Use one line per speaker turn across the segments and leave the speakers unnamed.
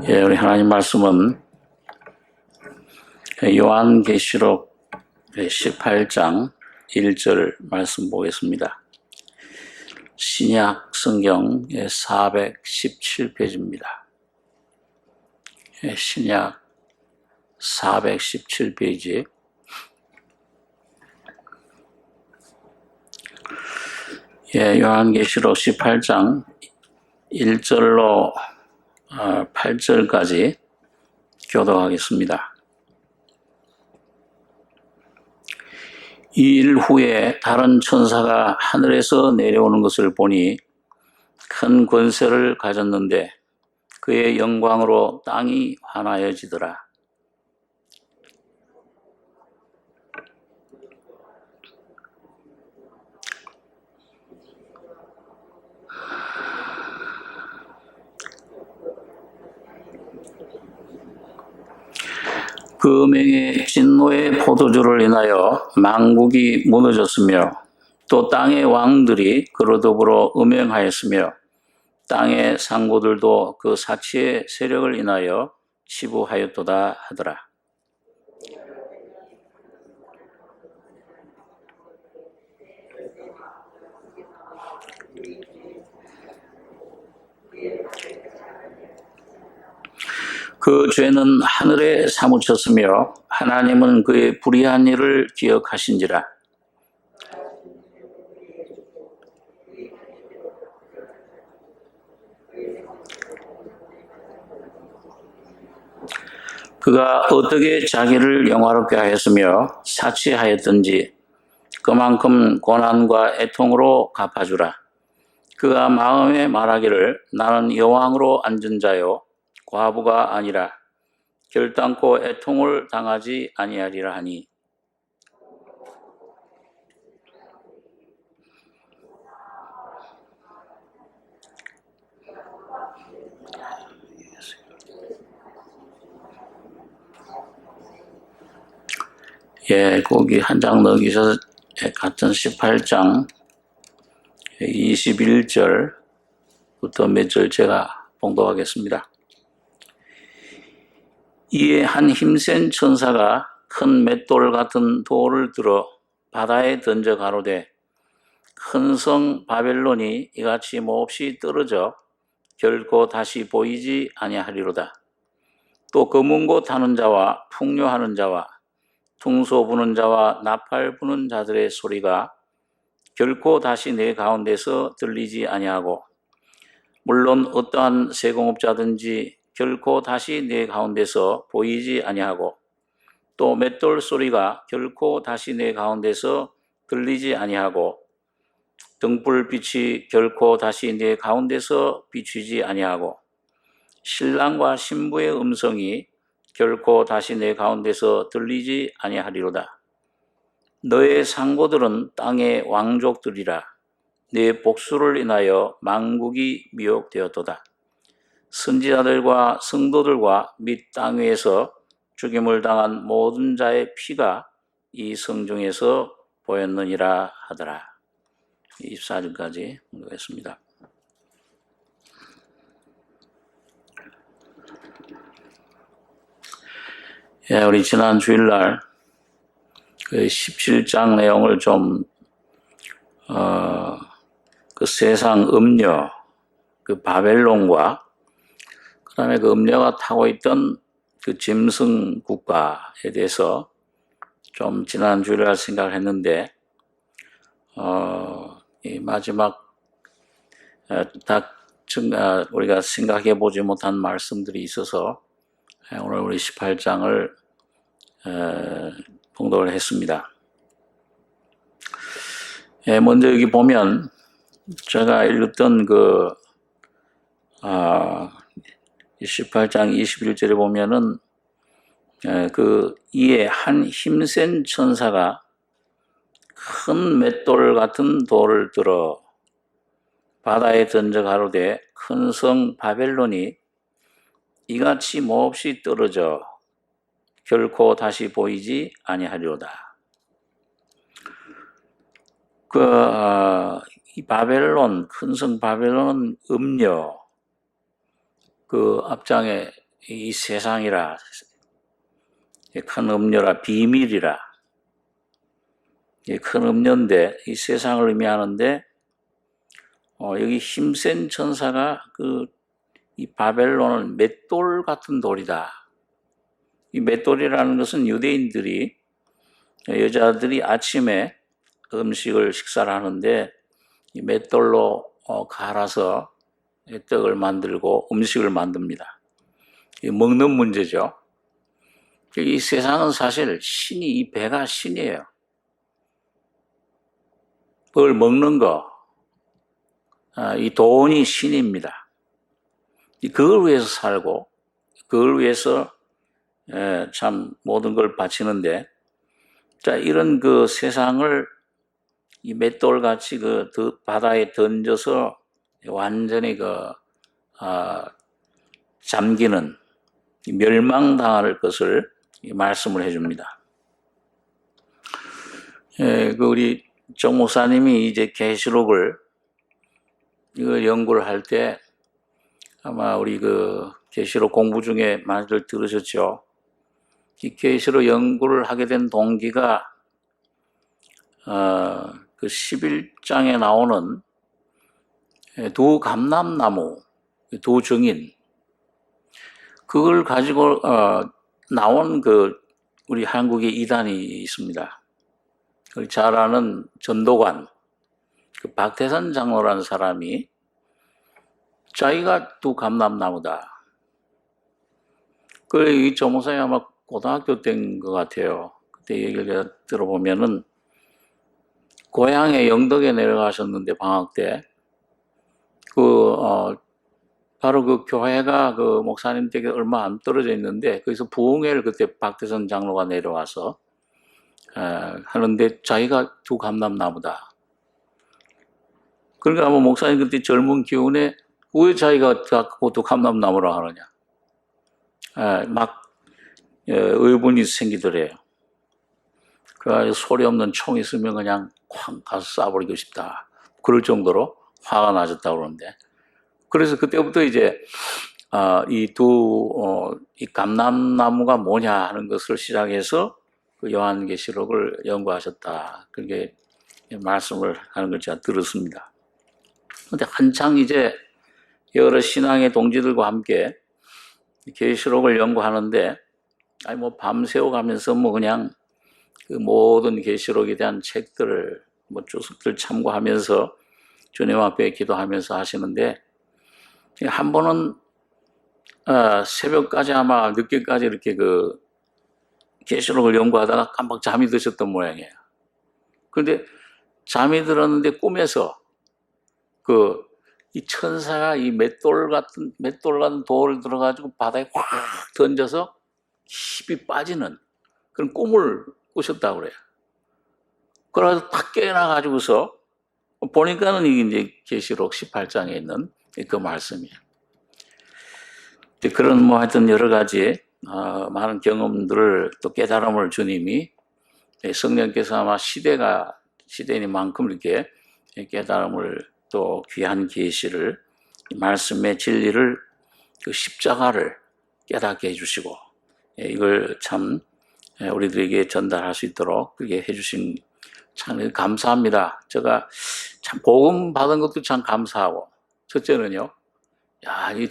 우리 하나님 말씀은 요한계시록 18장 1절 말씀 보겠습니다. 신약 성경 417페이지입니다. 신약 417페이지. 요한계시록 18장 1절로 8절까지 교독하겠습니다. 이 일 후에 다른 천사가 하늘에서 내려오는 것을 보니 큰 권세를 가졌는데 그의 영광으로 땅이 환하여지더라. 그 음행의 진노의 포도주를 인하여 만국이 무너졌으며 또 땅의 왕들이 그로 더불어 음행하였으며 땅의 상고들도 그 사치의 세력을 인하여 치부하였도다 하더라. 그 죄는 하늘에 사무쳤으며 하나님은 그의 불의한 일을 기억하신지라. 그가 어떻게 자기를 영화롭게 하였으며 사치하였던지 그만큼 고난과 애통으로 갚아주라. 그가 마음에 말하기를 나는 여왕으로 앉은 자요 과부가 아니라 결단코 애통을 당하지 아니하리라 하니 거기 한 장 넣으셔서 같은 18장 21절부터 몇 절 제가 봉독하겠습니다. 이에 한 힘센 천사가 큰 맷돌 같은 돌을 들어 바다에 던져 가로되 큰 성 바벨론이 이같이 몹시 떨어져 결코 다시 보이지 아니하리로다. 또 검은 고 타는 자와 풍요하는 자와 퉁소 부는 자와 나팔 부는 자들의 소리가 결코 다시 내 가운데서 들리지 아니하고 물론 어떠한 세공업자든지 결코 다시 내 가운데서 보이지 아니하고 또 맷돌 소리가 결코 다시 내 가운데서 들리지 아니하고 등불빛이 결코 다시 내 가운데서 비추지 아니하고 신랑과 신부의 음성이 결코 다시 내 가운데서 들리지 아니하리로다. 너의 상고들은 땅의 왕족들이라. 네 복수를 인하여 만국이 미혹되었도다. 선지자들과 성도들과 및 땅 위에서 죽임을 당한 모든 자의 피가 이 성중에서 보였느니라 하더라. 24절까지 읽겠습니다. 우리 지난 주일날 그 17장 내용을 좀 그 세상 음녀, 그 바벨론과 그 다음에 그 음녀가 타고 있던 그 짐승 국가에 대해서 좀 지난 주일날 생각을 했는데 이 마지막 우리가 생각해 보지 못한 말씀들이 있어서 오늘 우리 18장을 봉독을 했습니다. 먼저 여기 보면 제가 읽었던 그 18장 21절에 보면은 그 이에 한 힘센 천사가 큰 맷돌 같은 돌을 들어 바다에 던져 가로되 큰 성 바벨론이 이같이 몹시 떨어져 결코 다시 보이지 아니하리로다. 이 바벨론, 큰 성 바벨론은 음녀, 그 앞장에 이 세상이라, 큰 음녀라, 비밀이라, 큰 음녀인데 이 세상을 의미하는데 여기 힘센 천사가 이 바벨론을 맷돌 같은 돌이다. 이 맷돌이라는 것은 유대인들이 여자들이 아침에 음식을 식사를 하는데 이 맷돌로 갈아서 떡을 만들고 음식을 만듭니다. 먹는 문제죠. 이 세상은 사실 신이, 이 배가 신이에요. 그걸 먹는 거, 이 돈이 신입니다. 그걸 위해서 살고, 그걸 위해서 참 모든 걸 바치는데, 자, 이런 그 세상을 이 맷돌같이 바다에 던져서 완전히 잠기는, 멸망당할 것을 말씀을 해줍니다. 우리 정 목사님이 이제 계시록을 이걸 연구를 할 때 아마 우리 계시록 공부 중에 많이들 들으셨죠. 이 계시록 연구를 하게 된 동기가 그 11장에 나오는 두 감람나무, 두 증인, 그걸 가지고 나온 우리 한국의 이단이 있습니다. 잘 아는 전도관, 박태선 장로라는 사람이 자기가 두 감람나무다. 이 조목사님 아마 고등학교 때인 것 같아요. 그때 얘기를 들어보면은 고향에 영덕에 내려가셨는데 방학 때 바로 그 교회가 목사님 댁에 얼마 안 떨어져 있는데 거기서 부흥회를 그때 박태선 장로가 내려와서 하는데 자기가 두 감람나무다. 그러니까 아마 목사님 그때 젊은 기운에 왜 자기가 두 감람나무라 하느냐. 의문이 생기더래요. 그래서 소리 없는 총 있으면 그냥 쾅 가서 쏴버리고 싶다. 그럴 정도로 화가 나셨다고 그러는데. 그래서 그때부터 이제 이 감람나무가 뭐냐 하는 것을 시작해서 요한계시록을 연구하셨다. 그렇게 말씀을 하는 걸 제가 들었습니다. 근데 한창 이제 여러 신앙의 동지들과 함께 계시록을 연구하는데, 밤새워 가면서 그냥 그 모든 계시록에 대한 책들을 주석들 참고하면서 주님 앞에 기도하면서 하시는데, 한 번은 새벽까지 아마 늦게까지 이렇게 계시록을 연구하다가 깜빡 잠이 드셨던 모양이에요. 그런데 잠이 들었는데 꿈에서 이 천사가 이 맷돌 같은 돌을 들어가지고 바다에 확 던져서 깊이 빠지는 그런 꿈을 꾸셨다고 그래요. 그래서 탁 깨어나가지고서 보니까는 이게 이제 계시록 18장에 있는 그 말씀이에요. 그런 하여튼 여러 가지 많은 경험들을 또 깨달음을 주님이 성령께서 아마 시대니만큼 이렇게 깨달음을 또 귀한 계시를 말씀의 진리를 십자가를 깨닫게 해주시고 이걸 참 우리들에게 전달할 수 있도록 그렇게 해주신 참 감사합니다. 제가 참 복음 받은 것도 참 감사하고 첫째는요.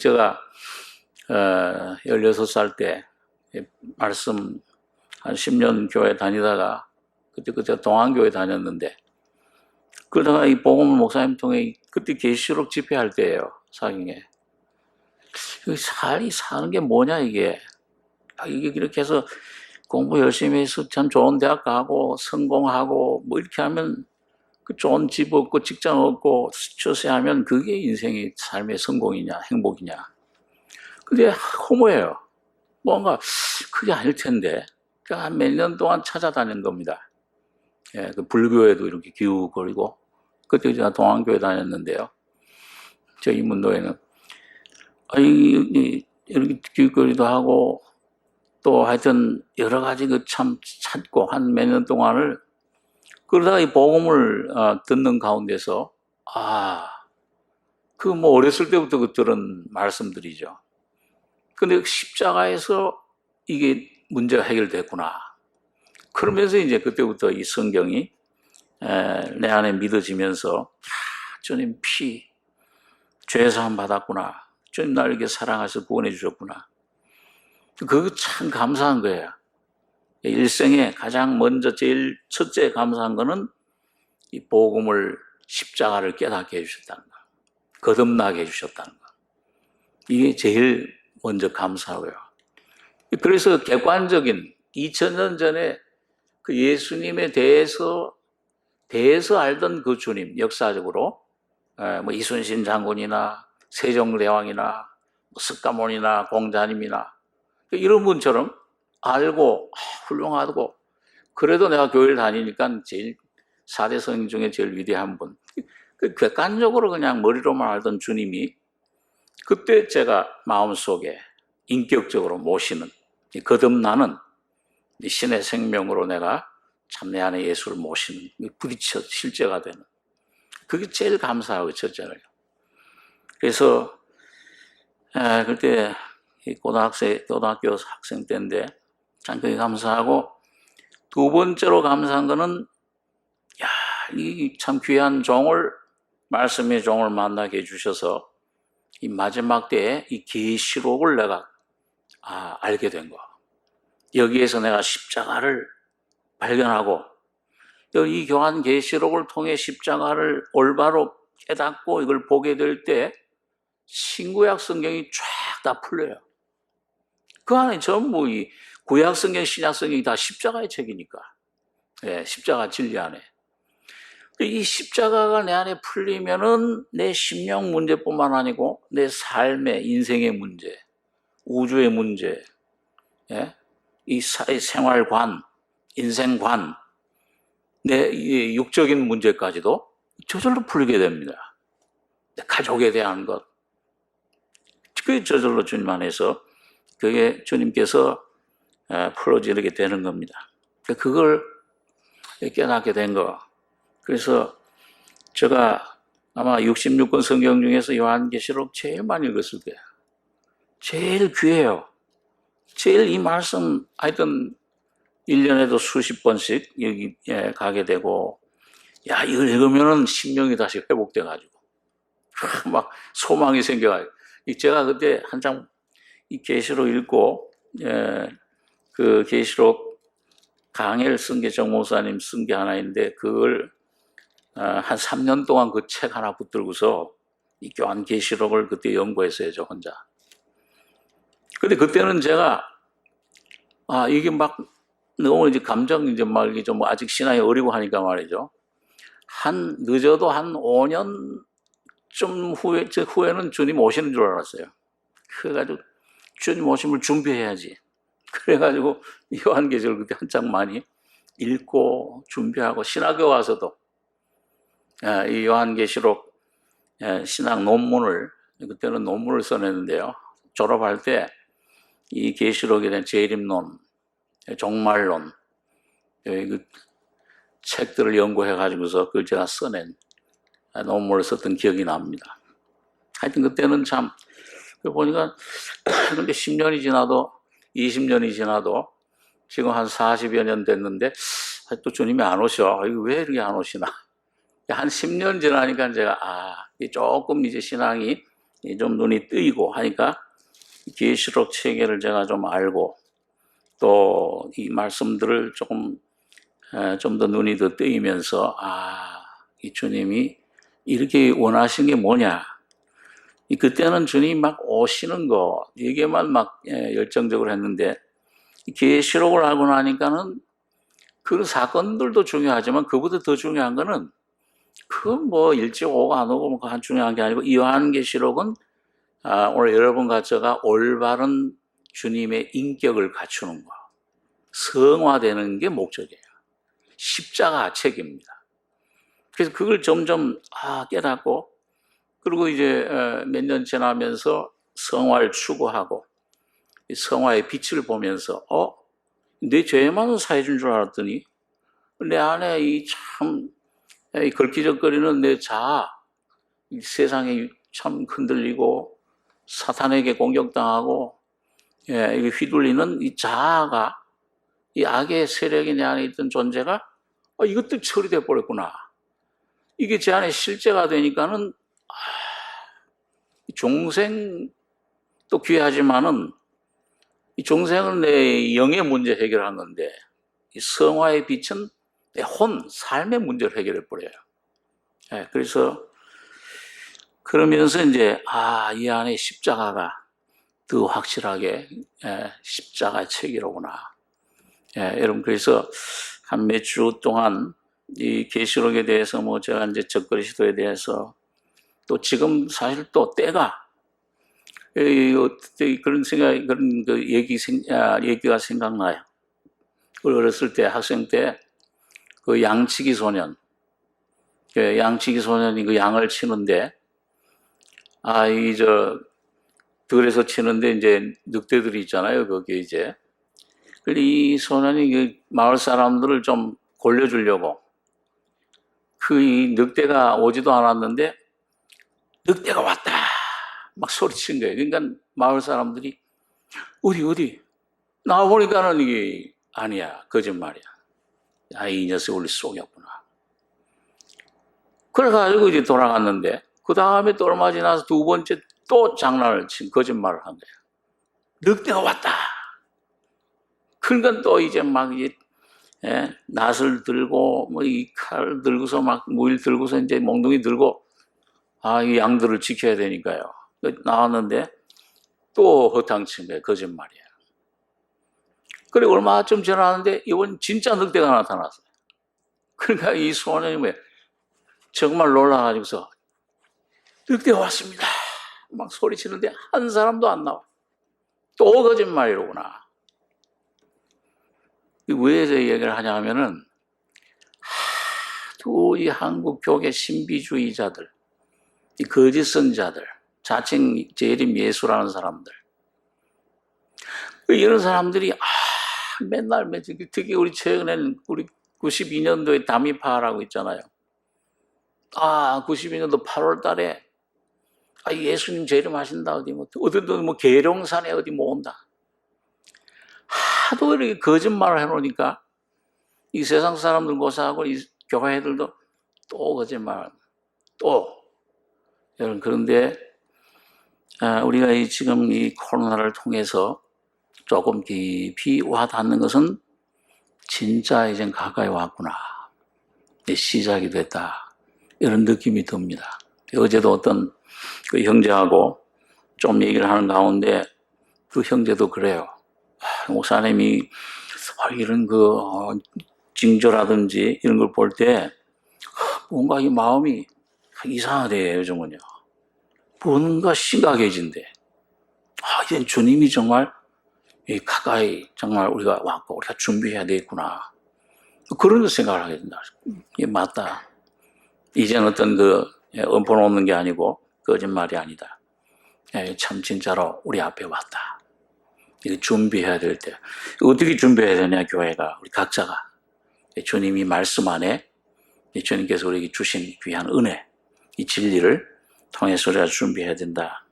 제가 16살 때 말씀 한 10년 교회 다니다가 그때 동안교회 다녔는데 그러다가 이 복음을 목사님 통해 그때 계시록 집회할 때예요. 사경에. 사는 게 뭐냐 이게. 이게 이렇게 해서 공부 열심히 해서 참 좋은 대학 가고 성공하고 이렇게 하면 좋은 집 얻고 직장 얻고 처세하면 그게 인생의 삶의 성공이냐 행복이냐. 근데 허무해요. 뭔가 그게 아닐 텐데. 그러니까 몇 년 동안 찾아다닌 겁니다. 불교에도 이렇게 기웃거리고 그때 제가 동안교회 다녔는데요. 저 인문도에는 이렇게 기웃거리도 하고 또 하여튼 여러 가지 참 찾고 한 몇 년 동안을 그러다가 이 복음을 듣는 가운데서 어렸을 때부터 들은 말씀들이죠. 근데 십자가에서 이게 문제가 해결됐구나. 그러면서 이제 그때부터 이 성경이 내 안에 믿어지면서 주님 피 죄사함 받았구나. 주님 나를 이렇게 사랑하셔서 구원해 주셨구나. 그거 참 감사한 거예요. 일생에 가장 먼저 제일 첫째 감사한 거는 이 복음을 십자가를 깨닫게 해주셨다는 거. 거듭나게 해주셨다는 거. 이게 제일 먼저 감사하고요. 그래서 객관적인 2000년 전에 그 예수님에 대해서 알던 그 주님, 역사적으로 뭐 이순신 장군이나 세종대왕이나 뭐 석가모니나 공자님이나 이런 분처럼 알고 훌륭하고, 그래도 내가 교회를 다니니까 제일 4대 성인 중에 제일 위대한 분, 객관적으로 그냥 머리로만 알던 주님이 그때 제가 마음속에 인격적으로 모시는, 거듭나는 신의 생명으로 내가 참 내 안에 예수를 모시는, 부딪혀 실제가 되는, 그게 제일 감사하고 첫째로요. 그래서 그때 고등학교 학생 때인데 참 그게 감사하고, 두 번째로 감사한 거는 이 참 귀한 종을, 말씀의 종을 만나게 해주셔서 이 마지막 때에 이 계시록을 내가 알게 된 거. 여기에서 내가 십자가를 발견하고, 이 교환 계시록을 통해 십자가를 올바로 깨닫고 이걸 보게 될 때 신구약 성경이 쫙 다 풀려요. 그 안에 전부 이 구약 성경, 신약 성경이 다 십자가의 책이니까. 십자가 진리 안에. 이 십자가가 내 안에 풀리면은 내 심령 문제뿐만 아니고 내 삶의, 인생의 문제, 우주의 문제, 이 생활관, 인생관, 내 육적인 문제까지도 저절로 풀리게 됩니다. 내 가족에 대한 것, 그게 저절로 주님 안에서 그게 주님께서 풀어지게 되는 겁니다. 그걸 깨닫게 된 거. 그래서 제가 아마 66권 성경 중에서 요한계시록 제일 많이 읽었을 거예요. 제일 귀해요. 제일 이 말씀 하여튼 1년에도 수십 번씩 여기 가게 되고, 이걸 읽으면은 심령이 다시 회복돼가지고 막 소망이 생겨가지고, 제가 그때 한장 이 계시록 읽고 그 계시록 강해를 쓴 게 정 목사님 쓴 게 하나 있는데, 그걸 한 3년 동안 그 책 하나 붙들고서 이 교환 계시록을 그때 연구했어요, 저 혼자. 근데 그때는 제가 이게 막 너무 이제 감정 이제 막 이게 좀 아직 신앙이 어리고 하니까 말이죠. 늦어도 한 5년 좀 후에는 주님 오시는 줄 알았어요. 그래가지고 주님 오심을 준비해야지. 그래가지고 요한계시록을 그때 한창 많이 읽고 준비하고, 신학교 와서도 이 요한계시록 신학 논문을, 그때는 논문을 써냈는데요. 졸업할 때 이 계시록에 대한 재림론, 종말론, 그 책들을 연구해가지고서 그걸 제가 써낸 논문을 썼던 기억이 납니다. 하여튼 그때는 참 보니까 그런데 10년이 지나도 20년이 지나도 지금 한 40여 년 됐는데 또 주님이 안 오셔. 왜 이렇게 안 오시나. 한 10년 지나니까 제가 조금 이제 신앙이 좀 눈이 뜨이고 하니까 계시록 체계를 제가 좀 알고, 또 이 말씀들을 조금 좀 더 눈이 더 뜨이면서 이 주님이 이렇게 원하신 게 뭐냐. 그때는 주님이 막 오시는 거 이게만 막 열정적으로 했는데, 계시록을 알고 나니까는 그 사건들도 중요하지만 그보다 더 중요한 거는 그건 뭐 일찍 오고 안 오고 뭐 그건 중요한 게 아니고, 이 요한계시록은 오늘 여러분과 제가 올바른 주님의 인격을 갖추는 거, 성화되는 게 목적이에요. 십자가 책입니다. 그래서 그걸 점점 깨닫고, 그리고 이제 몇 년 지나면서 성화를 추구하고 성화의 빛을 보면서 내 죄만은 사해준 줄 알았더니 내 안에 이 참 걸기적거리는 내 자아, 이 세상에 참 흔들리고 사탄에게 공격당하고 이게 휘둘리는 이 자아가, 이 악의 세력이 내 안에 있던 존재가 이것도 처리돼 버렸구나. 이게 제 안에 실제가 되니까는 종생도 귀하지만은 이 종생은 내 영의 문제 해결한 건데 이 성화의 빛은 내 삶의 문제를 해결해 버려요. 그래서 그러면서 이제 이 안에 십자가가 더 확실하게 십자가의 책이로구나. 여러분, 그래서 한 몇 주 동안 이 계시록에 대해서 제가 이제 적거리 시도에 대해서 또 지금 사실 또 때가 그런 생각, 그런 그 얘기가 생각나요. 어렸을 때, 학생 때, 그 양치기 소년이 그 양을 치는데, 들에서 치는데 이제 늑대들이 있잖아요, 거기에 이제. 이 소년이 그 마을 사람들을 좀 골려주려고, 이 늑대가 오지도 않았는데, 늑대가 왔다! 막 소리친 거예요. 그러니까 마을 사람들이, 어디? 나와보니까는 이게 아니야. 거짓말이야. 이 녀석 우리 속였구나. 그래가지고 이제 돌아갔는데, 그 다음에 또 얼마 지나서 두 번째 또 장난을 거짓말을 한 거예요. 늑대가 왔다. 그러니까 또 이제 막 낫을 들고, 이 칼 들고서 막 무일 들고서 이제 몽둥이 들고, 이 양들을 지켜야 되니까요. 나왔는데 또 허탕친 거예요. 거짓말이야. 그래, 얼마쯤 지났는데 이번 진짜 늑대가 나타났어요. 그러니까 이 소년이 정말 놀라가지고서 늑대가 왔습니다. 막 소리치는데 한 사람도 안 나와. 또 거짓말이로구나. 왜 저 얘기를 하냐 하면은 하도 이 한국 교계 신비주의자들, 이 거짓 선자들, 자칭 재림 예수라는 사람들, 이런 사람들이 맨날 특히 우리 최근에는 우리 92년도에 담임파라고 있잖아요. 92년도 8월 달에 예수님 재림하신다 어디 계룡산에 어디 모은다. 하도 이렇게 거짓말을 해놓으니까 이 세상 사람들 고사하고 이 교회들도 또 거짓말 또 여러분, 그런데 우리가 지금 이 코로나를 통해서 조금 깊이 와닿는 것은 진짜 이젠 가까이 왔구나. 시작이 됐다. 이런 느낌이 듭니다. 어제도 어떤 그 형제하고 좀 얘기를 하는 가운데 그 형제도 그래요. 목사님이 이런 징조라든지 이런 걸 볼 때 뭔가 이 마음이 이상하대, 요즘은요. 뭔가 심각해진대. 이젠 주님이 정말 가까이 정말 우리가 왔고 우리가 준비해야 되겠구나. 그런 생각을 하게 된다. 맞다. 이제는 어떤 엄포 놓는 게 아니고 거짓말이 아니다. 참 진짜로 우리 앞에 왔다. 이거 준비해야 될 때. 어떻게 준비해야 되냐, 교회가. 우리 각자가. 주님이 말씀 안에 주님께서 우리에게 주신 귀한 은혜, 이 진리를 통해서 우리가 준비해야 된다.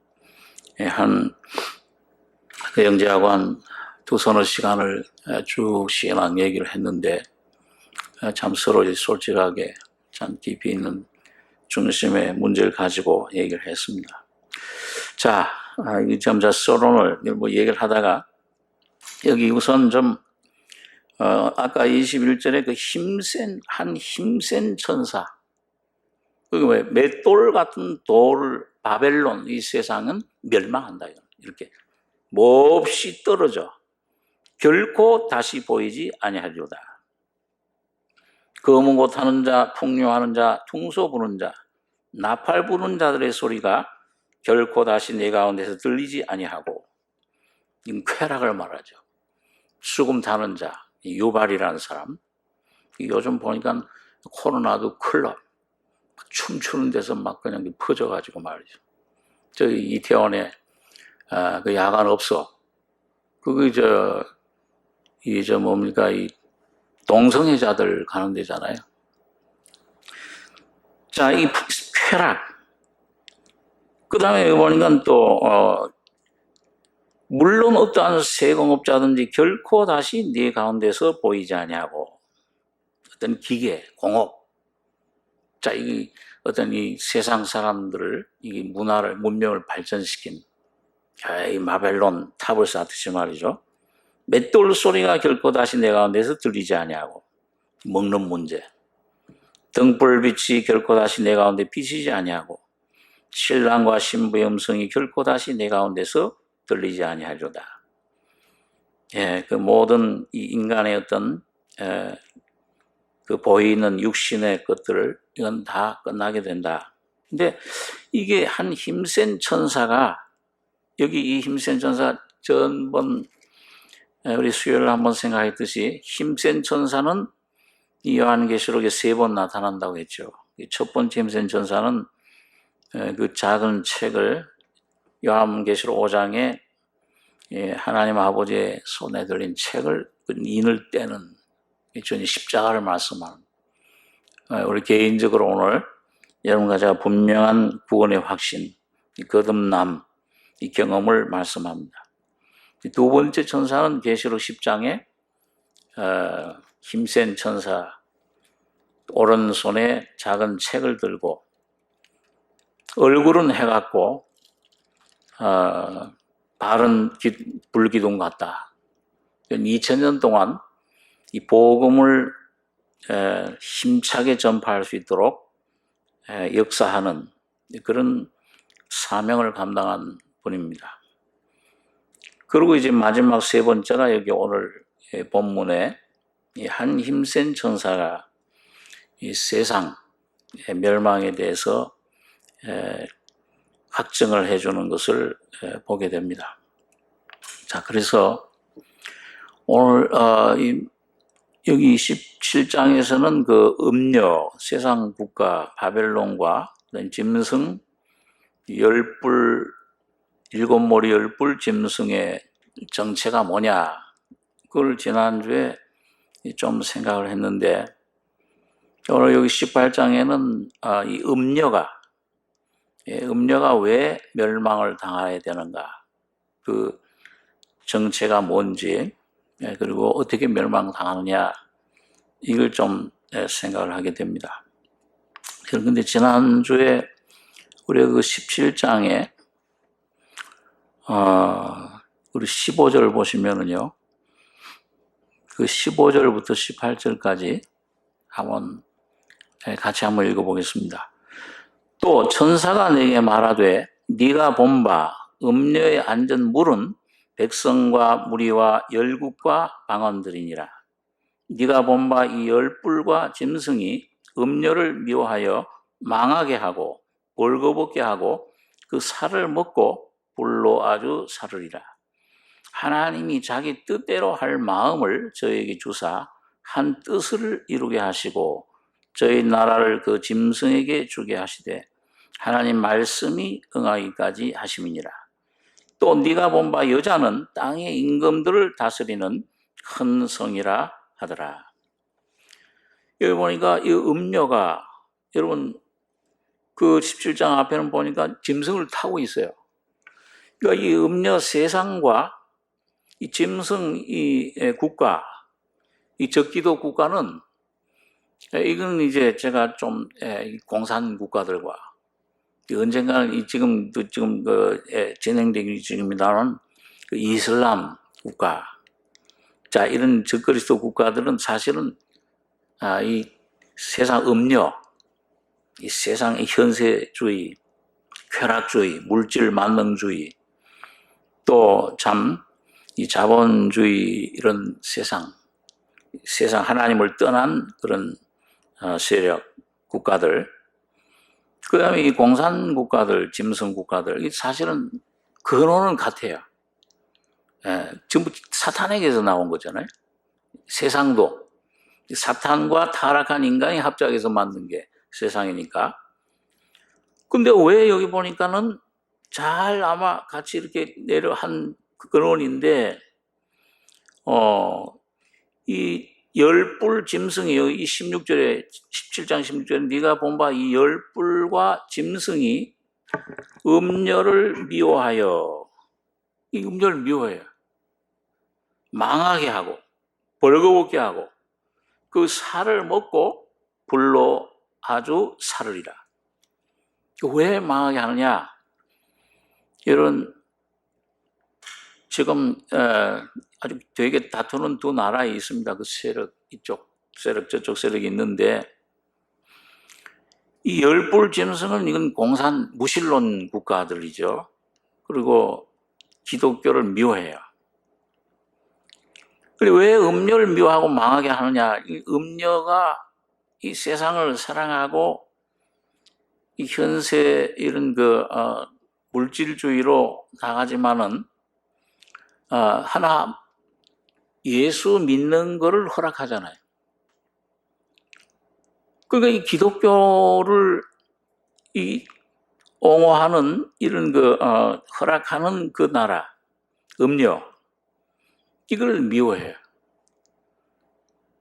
그 형제하고 한 두서너 시간을 쭉 시간 얘기를 했는데 참 서로 솔직하게 참 깊이 있는 중심의 문제를 가지고 얘기를 했습니다. 자, 이 점자 서론을 얘기를 하다가 여기 우선 좀 아까 21절에 그 힘센 천사, 그게 맷돌 같은 바벨론, 이 세상은 멸망한다. 이렇게 몹시 떨어져 결코 다시 보이지 아니하리로다. 검은 옷 하는 자, 풍요하는 자, 퉁소 부는 자, 나팔 부는 자들의 소리가 결코 다시 내 가운데서 들리지 아니하고, 이건 쾌락을 말하죠. 수금 타는 자, 유발이라는 사람. 요즘 보니까 코로나도 클럽 춤추는 데서 막 그냥 퍼져가지고 말이죠. 저기 이태원에 그 야간업소, 이 동성애자들 가는 데잖아요. 자, 이 쾌락. 그 다음에 보니까 또 물론 어떠한 세공업자든지 결코 다시 네 가운데서 보이지 아니하고 어떤 기계, 공업, 자, 이 어떤 이 세상 사람들을 이 문화를 문명을 발전시킨 이 바벨론 탑을 쌓듯이 말이죠. 맷돌 소리가 결코 다시 내 가운데서 들리지 아니하고 먹는 문제, 등불빛이 결코 다시 내 가운데 비치지 아니하고 신랑과 신부의 음성이 결코 다시 내 가운데서 들리지 아니하리로다. 예, 그 모든 이 인간의 어떤 그 보이는 육신의 것들을 이건 다 끝나게 된다. 근데 이게 한 힘센 천사가 여기 이 힘센 천사 전번 우리 수요일 한번 생각했듯이 힘센 천사는 이 요한계시록에 3번 나타난다고 했죠. 첫 번째 힘센 천사는 그 작은 책을 요한계시록 5장에 하나님 아버지의 손에 들린 책을 인을 떼는 십자가를 말씀하는 우리 개인적으로 오늘 여러분과 제가 분명한 구원의 확신, 거듭남, 이 경험을 말씀합니다. 두 번째 천사는 계시록 10장에 힘센 천사 오른손에 작은 책을 들고 얼굴은 해같고 발은 불기둥 같다. 2000년 동안 이 복음을 힘차게 전파할 수 있도록 역사하는 그런 사명을 감당한 분입니다. 그리고 이제 마지막 세 번째가 여기 오늘 본문에 한 힘센 천사가 이 세상 멸망에 대해서 확증을 해주는 것을 보게 됩니다. 자, 그래서 오늘 여기 17장에서는 그 음녀, 세상 국가 바벨론과 짐승, 일곱 머리 열뿔 짐승의 정체가 뭐냐, 그걸 지난주에 좀 생각을 했는데, 오늘 여기 18장에는 이 음녀가 왜 멸망을 당해야 되는가, 그 정체가 뭔지, 그리고 어떻게 멸망당하느냐, 이걸 좀 생각을 하게 됩니다. 그런데 지난주에 우리가 그 17장에 우리 15절 보시면은요, 그 15절부터 18절까지 같이 한번 읽어보겠습니다. 또 천사가 내게 말하되 네가 본 바 음녀에 앉은 물은 백성과 무리와 열국과 방언들이니라. 네가 본 바 이 열뿔과 짐승이 음녀를 미워하여 망하게 하고 벌거벗게 하고 그 살을 먹고 불로 아주 살으리라. 하나님이 자기 뜻대로 할 마음을 저에게 주사 한 뜻을 이루게 하시고 저희 나라를 그 짐승에게 주게 하시되 하나님 말씀이 응하기까지 하심이니라. 또 네가 본 바 여자는 땅의 임금들을 다스리는 큰 성이라 하더라. 여기 보니까 이 음녀가 여러분 그 17장 앞에는 보니까 짐승을 타고 있어요. 그러니까 이 음녀 세상과 이 짐승 이 국가, 이 적기도 국가는 이건 이제 제가 좀 공산 국가들과 언젠가는 지금 진행되기 중입니다만 그 이슬람 국가, 자 이런 적그리스도 국가들은 사실은 이 세상 음녀, 이 세상의 현세주의, 쾌락주의, 물질 만능주의, 또 참 이 자본주의 이런 세상 하나님을 떠난 그런 세력 국가들, 그 다음에 이 공산 국가들, 짐승 국가들, 이 사실은 근원은 같아요. 전부 사탄에게서 나온 거잖아요. 세상도 사탄과 타락한 인간이 합작해서 만든 게 세상이니까. 근데 왜 여기 보니까는 잘 아마 같이 이렇게 내려한 근원인데, 이 열뿔 짐승이 여기 16절에 17장 16절에 네가 본 바 이 열뿔과 짐승이 음녀를 미워하여, 이 음료를 미워해요. 망하게 하고 벌거벗게 하고 그 살을 먹고 불로 아주 살으리라. 왜 망하게 하느냐? 이런 지금 아주 되게 다투는 두 나라에 있습니다. 그 세력 이쪽 세력 저쪽 세력이 있는데 이 열불 짐승은 이건 공산 무신론 국가들이죠. 그리고 기독교를 미워해요. 그리고 왜 음료를 미워하고 망하게 하느냐? 이 음료가 이 세상을 사랑하고 이 현세 이런 물질주의로 나가지만은 하나 예수 믿는 거를 허락하잖아요. 그러니까 이 기독교를 옹호하는 이런 허락하는 그 나라 음료 이걸 미워해요.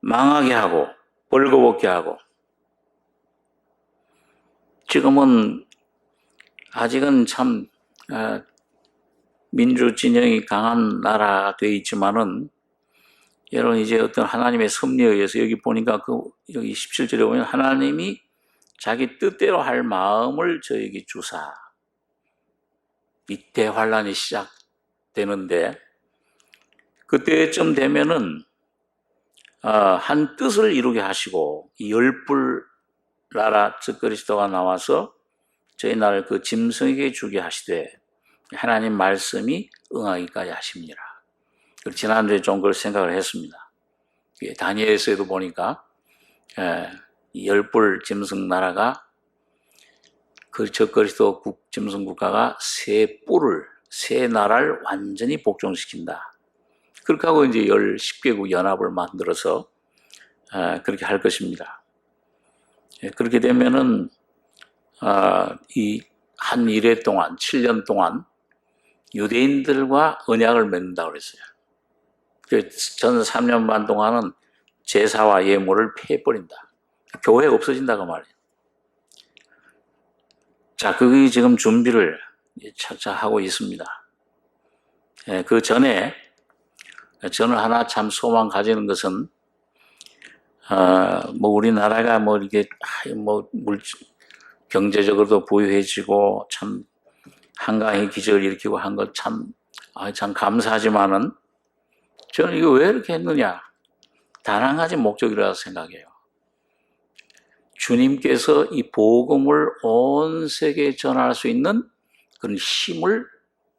망하게 하고 벌거벗게 하고 지금은 아직은 참 민주 진영이 강한 나라가 되어 있지만은 여러분 이제 어떤 하나님의 섭리에 의해서 여기 보니까 여기 17절에 보면 하나님이 자기 뜻대로 할 마음을 저에게 주사 이때 환란이 시작되는데 그때쯤 되면은 한 뜻을 이루게 하시고 이 열불 나라 즉 그리스도가 나와서 저희 나라를 그 짐승에게 주게 하시되 하나님 말씀이 응하기까지 하십니다. 지난주에 좀 그걸 생각을 했습니다. 다니엘서에도 보니까 이 열불 짐승 나라가 그 적그리스도 짐승 국가가 세 나라를 완전히 복종시킨다. 그렇게 하고 이제 10개국 연합을 만들어서 그렇게 할 것입니다. 그렇게 되면은 이 한 1회 동안 7년 동안 유대인들과 언약을 맺는다고 그랬어요. 전 3년 반 동안은 제사와 예물을 폐해버린다. 교회가 없어진다고 말이에요. 자, 그게 지금 준비를 차차 하고 있습니다. 그 전에 저는 하나 참 소망 가지는 것은 우리나라가 이게 경제적으로도 부유해지고 참 한강의 기적을 일으키고 한 것 참 감사하지만은 저는 이거 왜 이렇게 했느냐? 단 한 가지 목적이라고 생각해요. 주님께서 이 복음을 온 세계에 전할 수 있는 그런 힘을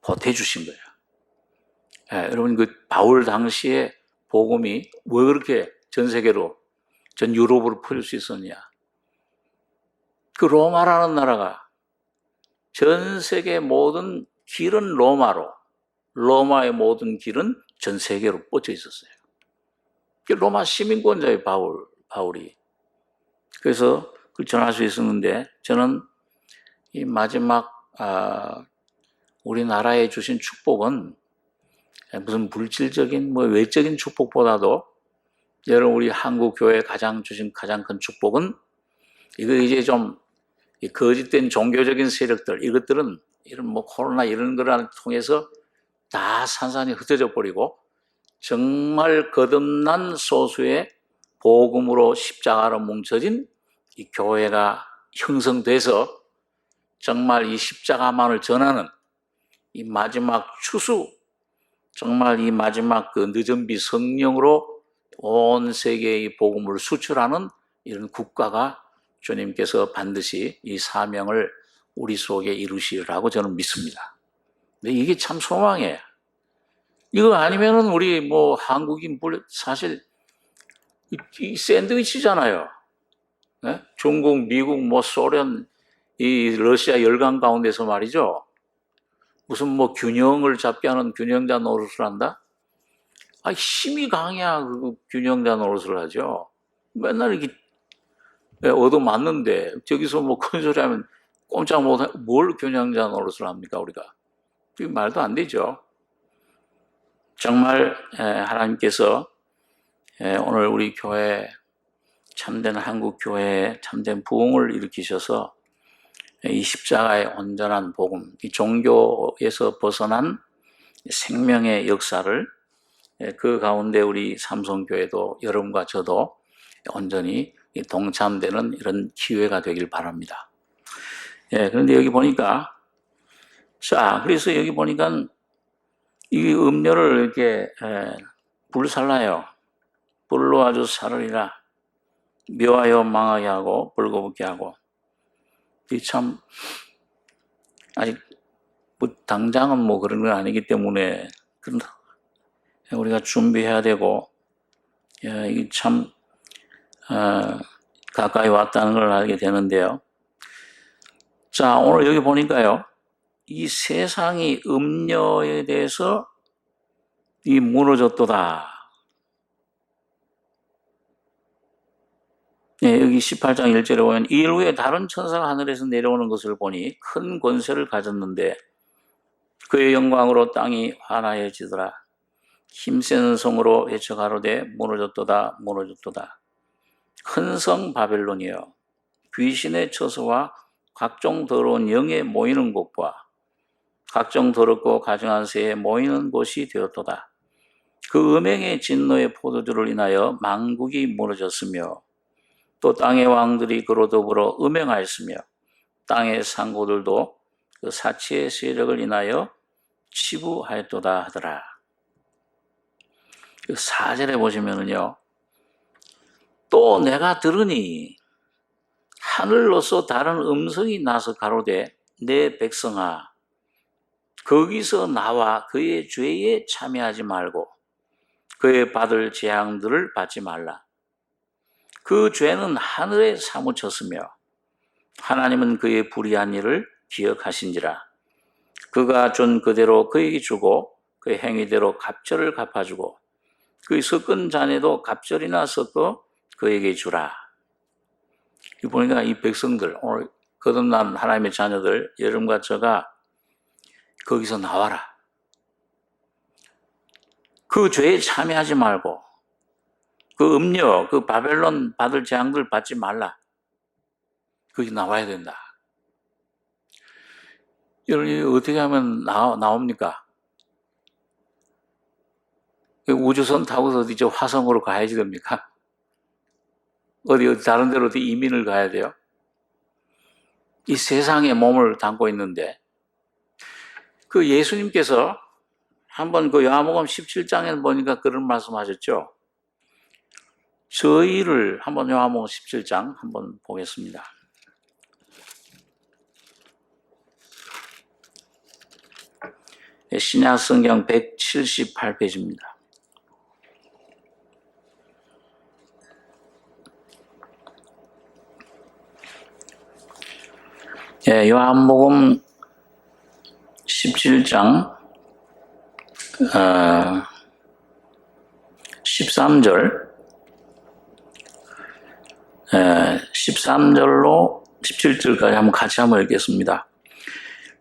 보태주신 거예요. 여러분 바울 당시에 복음이 왜 그렇게 전 세계로 전 유럽으로 퍼질 수 있었냐? 그 로마라는 나라가 전 세계 모든 길은 로마로, 로마의 모든 길은 전 세계로 뻗쳐 있었어요. 로마 시민권자의 바울이. 그래서 그걸 전할 수 있었는데 저는 이 마지막 우리나라에 주신 축복은 무슨 물질적인 외적인 축복보다도 여러분 우리 한국 교회에 주신 가장 큰 축복은 이거 이제 좀 거짓된 종교적인 세력들 이것들은 이런 코로나 이런 거를 통해서 다 산산이 흩어져 버리고 정말 거듭난 소수의 복음으로 십자가로 뭉쳐진 이 교회가 형성돼서 정말 이 십자가만을 전하는 이 마지막 추수 정말 이 마지막 늦은비 성령으로 온 세계에 이 복음을 수출하는 이런 국가가 주님께서 반드시 이 사명을 우리 속에 이루시리라고 저는 믿습니다. 근데 이게 참 소망이에요. 이거 아니면은 우리 한국인 사실 이 샌드위치잖아요. 네? 중국, 미국, 소련, 이 러시아 열강 가운데서 말이죠. 무슨 균형을 잡게 하는 균형자 노릇을 한다? 힘이 강해야 그 균형자 노릇을 하죠. 맨날 이렇게 얻어맞는데 저기서 큰 소리 하면 꼼짝 못하고 뭘 균형자 노릇을 합니까 우리가? 그게 말도 안 되죠. 정말 하나님께서 오늘 우리 교회 참된 한국 교회에 참된 부흥을 일으키셔서 이 십자가의 온전한 복음, 이 종교에서 벗어난 생명의 역사를 그 가운데 우리 삼성교회도 여러분과 저도 온전히 동참되는 이런 기회가 되길 바랍니다. 그런데 여기 보니까 그래서 여기 보니까 이 음료를 이렇게 불살라요. 불로 아주 사르리라. 묘하여 망하게 하고 벌거벗게 하고. 이 참 아직 당장은 그런 건 아니기 때문에 우리가 준비해야 되고 이게 참 가까이 왔다는 걸 알게 되는데요. 자, 오늘 여기 보니까요. 이 세상이 음료에 대해서 이 무너졌도다. 여기 18장 1절에 보면 이일 후에 다른 천사가 하늘에서 내려오는 것을 보니 큰 권세를 가졌는데 그의 영광으로 땅이 환하여지더라. 힘센 성으로 외쳐 가로되 무너졌도다 무너졌도다. 큰 성 바벨론이여 귀신의 처소와 각종 더러운 영에 모이는 곳과 각종 더럽고 가증한 새에 모이는 곳이 되었도다. 그 음행의 진노의 포도주를 인하여 만국이 무너졌으며 또 땅의 왕들이 그로 더불어 음행하였으며 땅의 상고들도 그 사치의 세력을 인하여 치부하였도다 하더라. 그 4절에 보시면은요. 또 내가 들으니 하늘로서 다른 음성이 나서 가로되 내 백성아 거기서 나와 그의 죄에 참여하지 말고 그의 받을 재앙들을 받지 말라. 그 죄는 하늘에 사무쳤으며 하나님은 그의 불의한 일을 기억하신지라. 그가 준 그대로 그에게 주고 그의 행위대로 갑절을 갚아주고 그의 섞은 잔에도 갑절이나 섞어 그에게 주라. 보니까 이 백성들 오늘 거듭난 하나님의 자녀들 여러분과 저가 거기서 나와라. 그 죄에 참여하지 말고 그 음료, 그 바벨론 받을 재앙들 받지 말라. 거기 나와야 된다. 여러분 어떻게 하면 나옵니까? 우주선 타고서 어디 저 화성으로 가야지 됩니까? 어디 다른 데로 어디 이민을 가야 돼요? 이 세상에 몸을 담고 있는데 그 예수님께서 한번 그 요한복음 17장에 보니까 그런 말씀하셨죠. 저희를 한번 요한복음 17장 한번 보겠습니다. 신약 성경 178페이지입니다. 요한복음 17장 13절 13절로 17절까지 한번 같이 한번 읽겠습니다.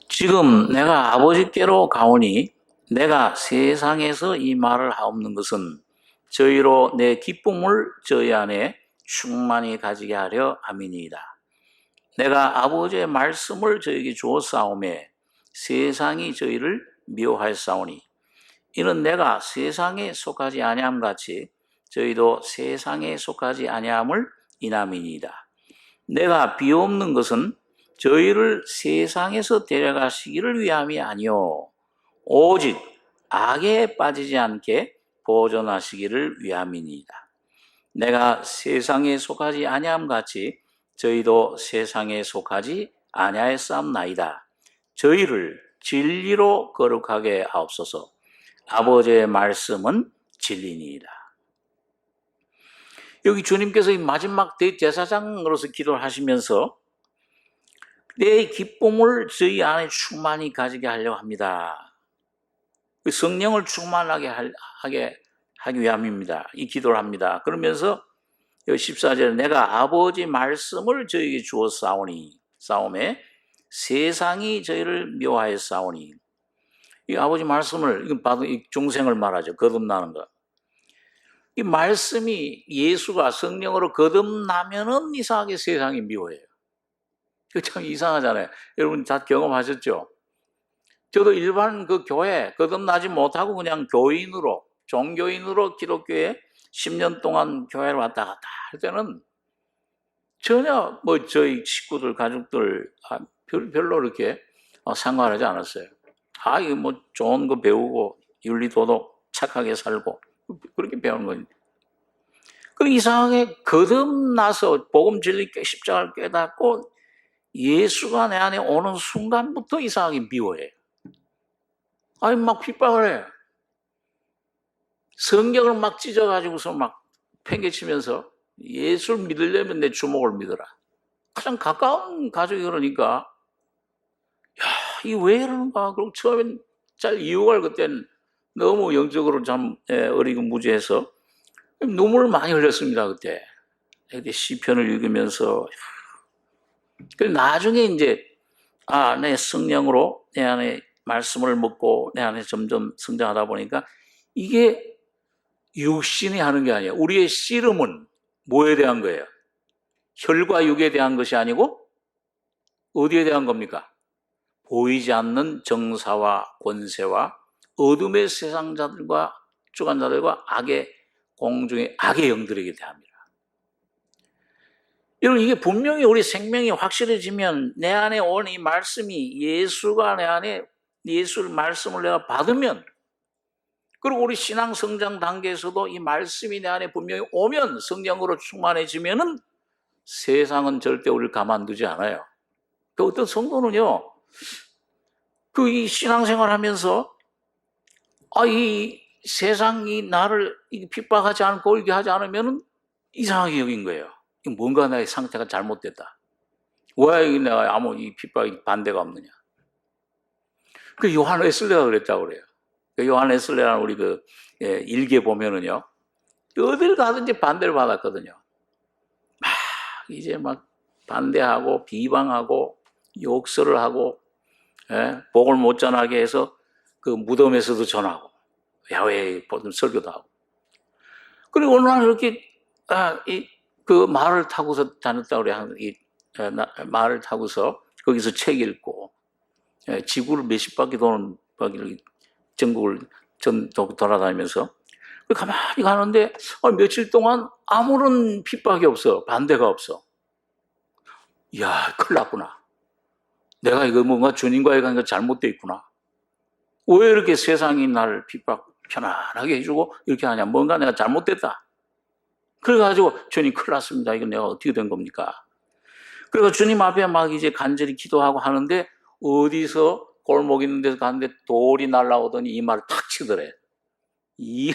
지금 내가 아버지께로 가오니 내가 세상에서 이 말을 하옵는 것은 저희로 내 기쁨을 저희 안에 충만히 가지게 하려 함이니이다. 내가 아버지의 말씀을 저에게 주었사오매 세상이 저희를 미워하였사오니 이는 내가 세상에 속하지 아니함 같이 저희도 세상에 속하지 아니함을 인함이니이다. 내가 비옵는 것은 저희를 세상에서 데려가시기를 위함이 아니요 오직 악에 빠지지 않게 보존하시기를 위함이니이다. 내가 세상에 속하지 아니함 같이 저희도 세상에 속하지 아니하였사옵나이다. 저희를 진리로 거룩하게 하옵소서. 아버지의 말씀은 진리니이다. 여기 주님께서 이 마지막 대제사장으로서 기도를 하시면서 내 기쁨을 저희 안에 충만히 가지게 하려고 합니다. 성령을 충만하게 하기 위함입니다. 이 기도를 합니다. 그러면서 14절에 내가 아버지 말씀을 저에게 주었사오니 싸움에 세상이 저희를 미워하였사오니 이 아버지 말씀을 받은 이 중생을 말하죠. 거듭나는 것. 이 말씀이 예수가 성령으로 거듭나면은 이상하게 세상이 미워해요. 참 이상하잖아요. 여러분 다 경험하셨죠? 저도 일반 그 교회 거듭나지 못하고 그냥 교인으로, 종교인으로 기독교에 10년 동안 교회를 왔다 갔다 할 때는 전혀 뭐 저희 식구들, 가족들 별로 이렇게 상관하지 않았어요. 이거 뭐 좋은 거 배우고 윤리 도덕 착하게 살고 그렇게 배우는 거니까. 그 이상하게 거듭나서 복음 진리 십자가를 깨닫고 예수가 내 안에 오는 순간부터 이상하게 미워해. 막 핍박을 해. 성경을 막 찢어가지고서 막 팽개치면서 예수를 믿으려면 내 주먹을 믿어라. 가장 가까운 가족이 그러니까 이게 왜 이러는가. 그리고 처음엔 잘 이유가 그때는 너무 영적으로 참 어리고 무지해서 눈물을 많이 흘렸습니다. 그때 시편을 읽으면서. 나중에 이제 내 성령으로 내 안에 말씀을 먹고 내 안에 점점 성장하다 보니까 이게 육신이 하는 게 아니에요. 우리의 씨름은 뭐에 대한 거예요? 혈과 육에 대한 것이 아니고 어디에 대한 겁니까? 보이지 않는 정사와 권세와 어둠의 세상자들과 주관자들과 악의 공중의 악의 영들에게 대합니다. 여러분, 이게 분명히 우리 생명이 확실해지면 내 안에 온 이 말씀이 예수가 내 안에 예수의 말씀을 내가 받으면, 그리고 우리 신앙 성장 단계에서도 이 말씀이 내 안에 분명히 오면, 성령으로 충만해지면은 세상은 절대 우리를 가만두지 않아요. 그 어떤 성도는요, 이 신앙생활 하면서 이 세상이 나를 핍박하지 않고 이렇게 하지 않으면은 이상하게 여긴 거예요. 뭔가 나의 상태가 잘못됐다. 왜 내가 아무 이 핍박이 반대가 없느냐. 그 요한 웨슬레가 그랬다고 그래요. 그 요한 웨슬레라는 우리 일기에 보면은요, 어딜 가든지 반대를 받았거든요. 이제 막 반대하고 비방하고 욕설을 하고, 복을 못 전하게 해서 그 무덤에서도 전하고 야외에 설교도 하고. 그리고 어느 날 이렇게 그 말을 타고서 다녔다고 그래요. 말을 타고서 거기서 책 읽고, 지구를 몇십 바퀴 도는 바퀴를 전국을 돌아다니면서 가만히 가는데 며칠 동안 아무런 핍박이 없어. 반대가 없어. 이야, 큰일 났구나. 내가 이거 뭔가 주님과의 관계가 잘못되어 있구나. 왜 이렇게 세상이 나를 핍박 편안하게 해주고 이렇게 하냐. 뭔가 내가 잘못됐다. 그래가지고 주님 큰일 났습니다. 이거 내가 어떻게 된 겁니까? 그래서 주님 앞에 막 이제 간절히 기도하고 하는데 어디서 골목 있는 데서 가는데 돌이 날라오더니 이 말을 탁 치더래. 왜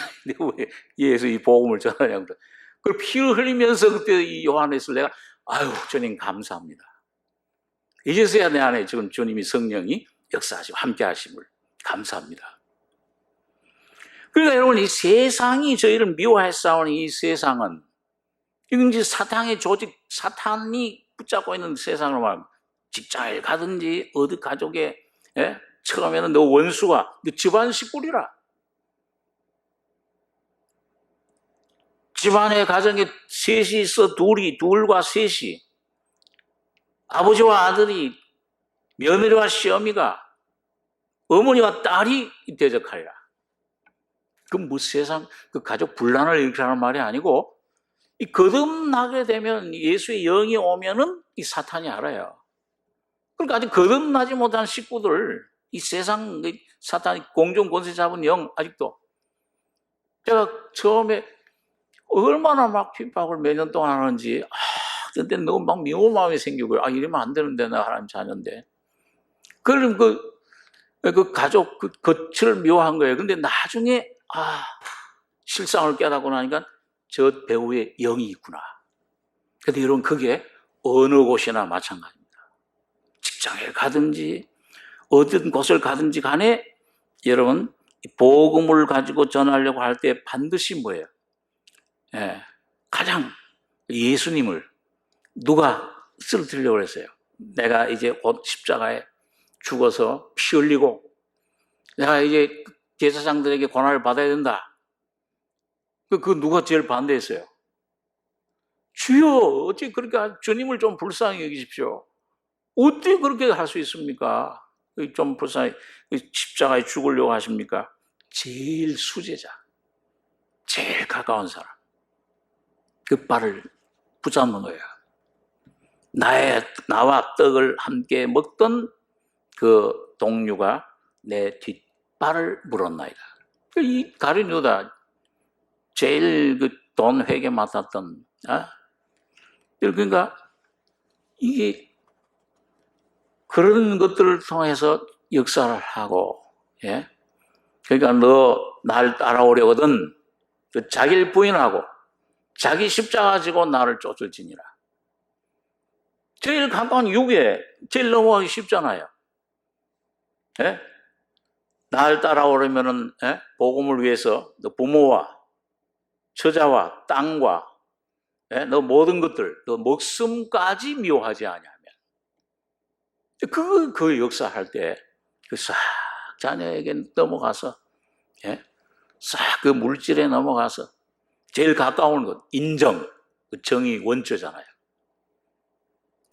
예수 이 복음을 전하냐고. 그걸 피를 흘리면서 그때 이 요한에서 내가 주님 감사합니다. 이제서야 내 안에 지금 주님이 성령이 역사하시고 함께 하심을 감사합니다. 그러니까 여러분, 이 세상이 저희를 미워해 싸우는 이 세상은, 이건 이제 사탄의 조직, 사탄이 붙잡고 있는 세상을 말합니다. 직장에 가든지 어디 가족에, 처음에는 너 원수가 너 집안 식구리라. 집안의 가정에 셋이 있어. 둘과 셋이, 아버지와 아들이, 며느리와 시어미가, 어머니와 딸이 대적하리라. 그럼 뭐 세상 그 가족 분란을 일으키라는 말이 아니고, 이 거듭나게 되면 예수의 영이 오면은 이 사탄이 알아요. 그러니까 아직 거듭나지 못한 식구들, 이 세상 사탄이 공중 권세 잡은 영, 아직도 제가 처음에 얼마나 막 핍박을 몇 년 동안 하는지, 그때 너무 막 미운 마음이 생기고요. 이러면 안 되는데, 나 하나님 자녀인데. 그럼 그 가족 그 겉을 미워한 거예요. 근데 나중에 실상을 깨닫고 나니까 저 배우의 영이 있구나. 근데 여러분, 그게 어느 곳이나 마찬가지입니다. 직장에 가든지 어떤 곳을 가든지 간에 여러분, 복음을 가지고 전하려고 할 때 반드시 뭐예요? 가장 예수님을 누가 쓰러뜨리려고 했어요. 내가 이제 곧 십자가에 죽어서 피 흘리고 내가 이제 제사장들에게 고난을 받아야 된다. 그 누가 제일 반대했어요? 주여, 어떻게 그렇게 주님을 좀 불쌍히 여기십시오. 어떻게 그렇게 할 수 있습니까? 좀 불쌍히 십자가에 죽으려고 하십니까? 제일 수제자, 제일 가까운 사람, 그 발을 붙잡는 거예요. 나와 떡을 함께 먹던 그 동료가 내 뒷발을 물었나이다. 이 가룟 유다, 제일 그 돈 회계 맡았던, 그러니까 이게 그런 것들을 통해서 역사를 하고, 예? 그러니까 너 날 따라오려거든 자기를 부인하고 자기 십자가 지고 나를 쫓을지니라. 제일 가까운 육에 제일 넘어가기 쉽잖아요. 예? 날 따라오려면은, 예? 복음을 위해서 너 부모와 처자와 땅과, 예? 너 모든 것들, 너 목숨까지 미워하지 아니하면, 그 역사할 때 그 싹 자녀에게 넘어가서, 예? 싹 그 물질에 넘어가서 제일 가까운 것, 인정, 그 정의 원조잖아요.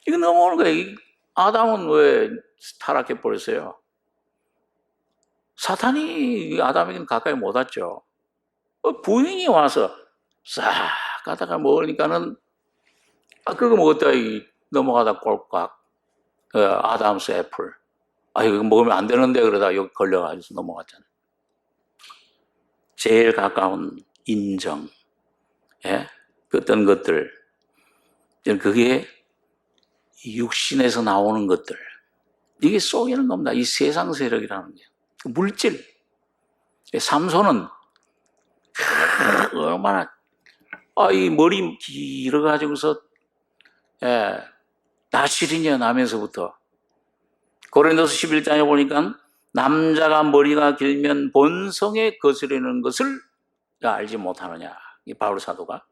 이거 넘어오는 거예요. 아담은 왜 타락해 버렸어요? 사탄이 아담에게는 가까이 못 왔죠. 부인이 와서 싹 가다가 먹으니까는, 그거 먹었다 넘어가다 꼴깍, 아담스 애플. 이거 먹으면 안 되는데 그러다 여기 걸려가지고 넘어갔잖아요. 제일 가까운 인정, 예? 어떤 것들, 그게 육신에서 나오는 것들, 이게 속이는 겁니다. 이 세상 세력이라는 게. 물질. 삼손은 얼마나, 이 머리 길어가지고서, 나시린이야 나면서부터. 고린도서 11장에 보니까 남자가 머리가 길면 본성에 거스르는 것을 알지 못하느냐. 이 바울 사도가.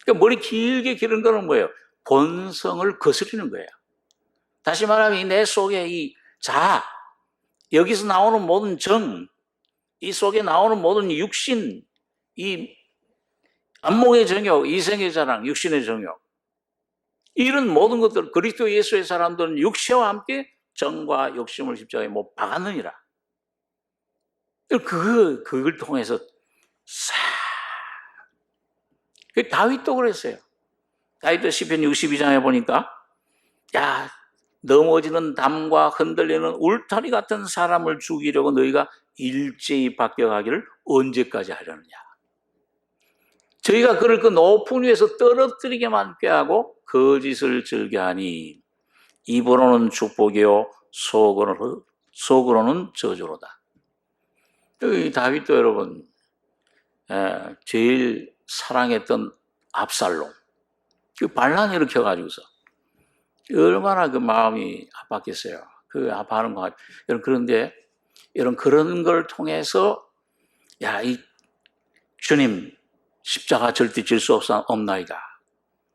그러니까 머리 길게 기른 거는 뭐예요? 본성을 거스르는 거예요. 다시 말하면 내 속에 이 자아, 여기서 나오는 모든 정, 이 속에 나오는 모든 육신, 이 안목의 정욕, 이생의 자랑, 육신의 정욕, 이런 모든 것들, 그리스도 예수의 사람들은 육체와 함께 정과 욕심을 십자가에 못 박았느니라. 그걸 통해서 싹. 다윗도 그랬어요. 다윗도 시편 62장에 보니까, 넘어지는 담과 흔들리는 울타리 같은 사람을 죽이려고 너희가 일제히 박격하기를 언제까지 하려느냐. 저희가 그를 그 높은 위에서 떨어뜨리게만 꾀하고 거짓을 즐겨하니 입으로는 축복이요 속으로는 저주로다. 이 다윗도 여러분, 제일 사랑했던 압살롬, 그 반란 일으켜가지고서 얼마나 그 마음이 아팠겠어요. 그 아파하는 거 같아요. 그런데 그런 걸 통해서 이 주님 십자가 절대 질 수 없나이다.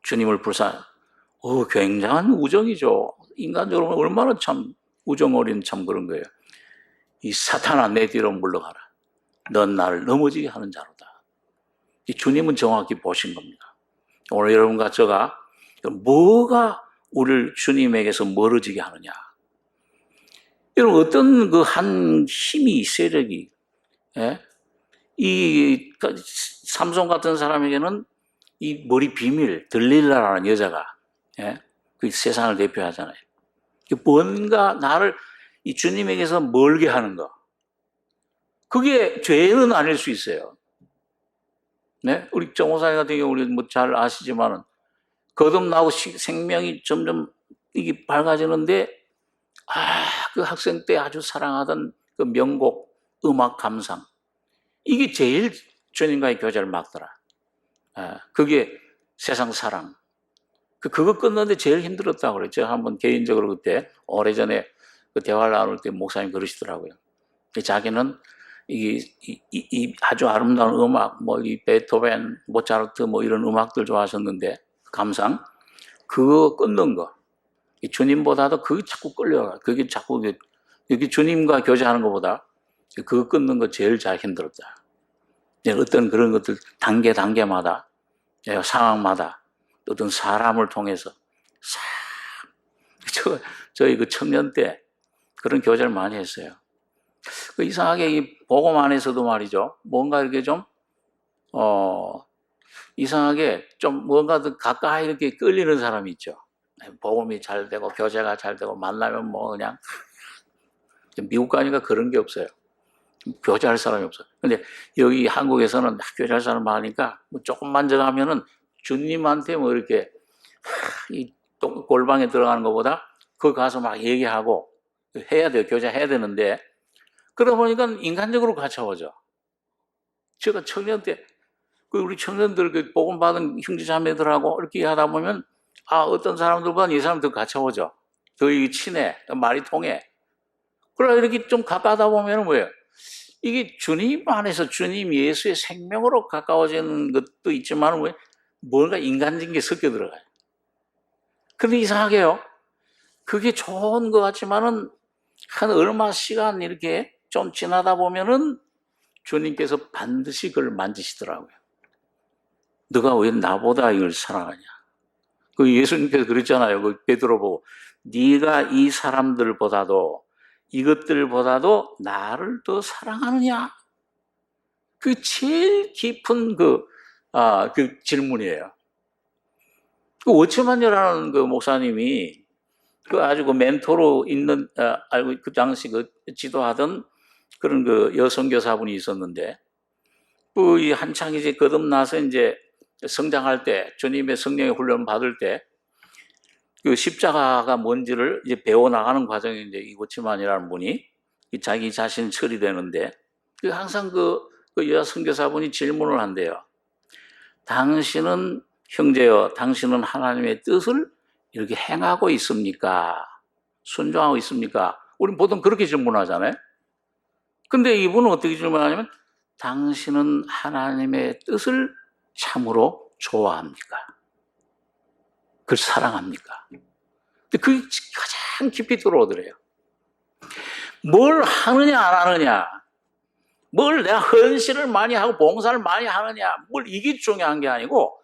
주님을 굉장한 우정이죠. 인간적으로 얼마나 참 우정 어린 참 그런 거예요. 이 사탄아 내 뒤로 물러가라. 넌 나를 넘어지게 하는 자로다. 이 주님은 정확히 보신 겁니다. 오늘 여러분과 제가 뭐가 우리를 주님에게서 멀어지게 하느냐. 여러분 어떤 그 한 힘이 세력이, 이 삼손 같은 사람에게는 이 머리 비밀 들릴라라는 여자가, 그 세상을 대표하잖아요. 뭔가 나를 이 주님에게서 멀게 하는 거, 그게 죄는 아닐 수 있어요. 네, 우리 정호사님 같은 경우 우리 잘 아시지만은 거듭나고 생명이 점점 이게 밝아지는데, 그 학생 때 아주 사랑하던 그 명곡 음악 감상, 이게 제일 주님과의 교제를 막더라. 그게 세상 사랑. 그거 끊는데 제일 힘들었다고 그래요. 제가 한번 개인적으로 그때 오래전에 그 대화를 나눌 때 목사님 그러시더라고요. 자기는 이 아주 아름다운 음악, 이 베토벤, 모차르트 이런 음악들 좋아하셨는데, 감상, 그거 끊는 거. 주님보다도 그게 자꾸 끌려가. 그게 자꾸, 여기 주님과 교제하는 것보다 그거 끊는 거 제일 잘 힘들었다. 어떤 그런 것들 단계마다, 상황마다, 어떤 사람을 통해서 저희 그 청년 때 그런 교제를 많이 했어요. 그 이상하게 이 복음 안에서도 말이죠. 뭔가 이렇게 좀, 이상하게 좀 뭔가 더 가까이 이렇게 끌리는 사람이 있죠. 복음이 잘 되고, 교제가 잘 되고, 만나면 뭐 그냥, 미국 가니까 그런 게 없어요. 교제할 사람이 없어요. 근데 여기 한국에서는 교제할 사람 많으니까 뭐 조금 만져가면은 주님한테 뭐 이렇게 이 골방에 들어가는 것보다 그 가서 막 얘기하고 해야 돼요. 교제해야 되는데 그러다 보니까 인간적으로 가차워져. 제가 청년 때 우리 청년들 그 복음 받은 형제 자매들하고 이렇게 하다 보면 어떤 사람들보다 이 사람 더 가차워져. 더 친해. 말이 통해. 그러다 이렇게 좀 가까다 보면 뭐예요? 이게 주님 안에서 주님 예수의 생명으로 가까워지는 것도 있지만 왜 뭔가 인간적인 게 섞여 들어가요. 근데 이상하게요. 그게 좋은 것 같지만은 한 얼마 시간 이렇게 좀 지나다 보면은 주님께서 반드시 그걸 만지시더라고요. 너가 왜 나보다 이걸 사랑하냐? 그 예수님께서 그랬잖아요. 그 베드로 보고 네가 이 사람들보다도 이것들보다도 나를 더 사랑하느냐? 그 제일 깊은 그 질문이에요. 그 워치만이라는 그 목사님이 그 아주 그 멘토로 있는, 알고 그 당시 그 지도하던 그런 그 여성 교사분이 있었는데, 그 한창 이제 거듭나서 이제 성장할 때, 주님의 성령의 훈련 받을 때, 그 십자가가 뭔지를 이제 배워나가는 과정에 이제 이 워치만이라는 분이 자기 자신 처리되는데, 항상 그 여자 선교사분이 질문을 한대요. 당신은 형제여, 당신은 하나님의 뜻을 이렇게 행하고 있습니까? 순종하고 있습니까? 우리는 보통 그렇게 질문하잖아요. 근데 이분은 어떻게 질문하냐면, 당신은 하나님의 뜻을 참으로 좋아합니까? 그걸 사랑합니까? 근데 그게 가장 깊이 들어오더래요. 뭘 하느냐, 안 하느냐, 뭘 내가 헌신을 많이 하고 봉사를 많이 하느냐, 뭘 이게 중요한 게 아니고,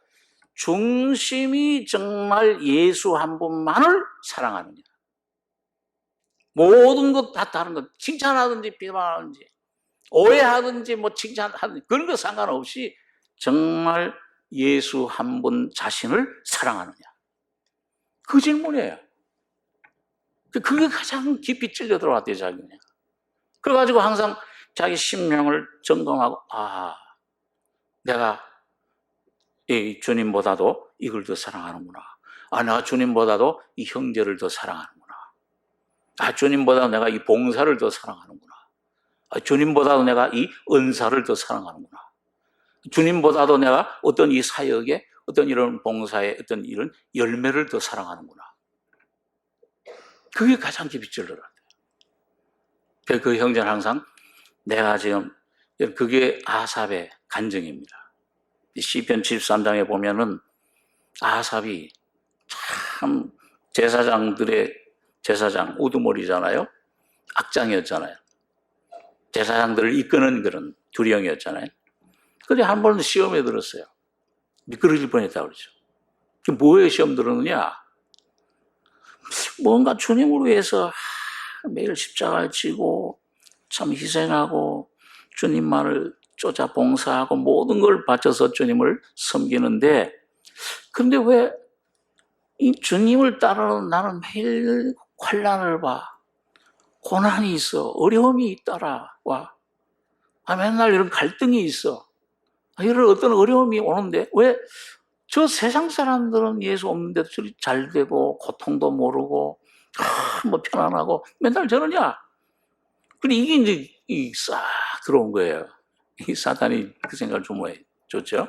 중심이 정말 예수 한 분만을 사랑하느냐. 모든 것 다 다른 것, 칭찬하든지 비판하든지 오해하든지 뭐 칭찬하든지 그런 거 상관없이 정말 예수 한 분 자신을 사랑하느냐. 그 질문이에요. 그게 가장 깊이 찔려 들어왔대요, 자기는. 그래가지고 항상 자기 심령을 점검하고, 내가 이 주님보다도 이걸 더 사랑하는구나. 내가 주님보다도 이 형제를 더 사랑하는구나. 주님보다 내가 이 봉사를 더 사랑하는구나. 주님보다도 내가 이 은사를 더 사랑하는구나. 주님보다도 내가 어떤 이 사역에 어떤 이런 봉사의 어떤 이런 열매를 더 사랑하는구나. 그게 가장 깊이 찔러요. 그 형제는 항상 내가 지금 그게 아삽의 간증입니다. 시편 73장에 보면은 아삽이 참 제사장들의 제사장 우두머리잖아요. 악장이었잖아요. 제사장들을 이끄는 그런 두령이었잖아요. 근데 한 번은 시험에 들었어요. 미끄러질 뻔했다고 그러죠. 뭐에 시험 들었느냐? 뭔가 주님을 위해서 매일 십자가를 지고 참 희생하고 주님만을 쫓아 봉사하고 모든 걸 바쳐서 주님을 섬기는데, 근데 왜 이 주님을 따르는 나는 매일 환난을 봐. 고난이 있어. 어려움이 따라와. 맨날 이런 갈등이 있어. 이런 어떤 어려움이 오는데 왜 저 세상 사람들은 예수 없는데도 잘 되고 고통도 모르고 뭐 편안하고 맨날 저러냐? 근데 이게 이제 싹 들어온 거예요. 이 사탄이 그 생각을 줬죠.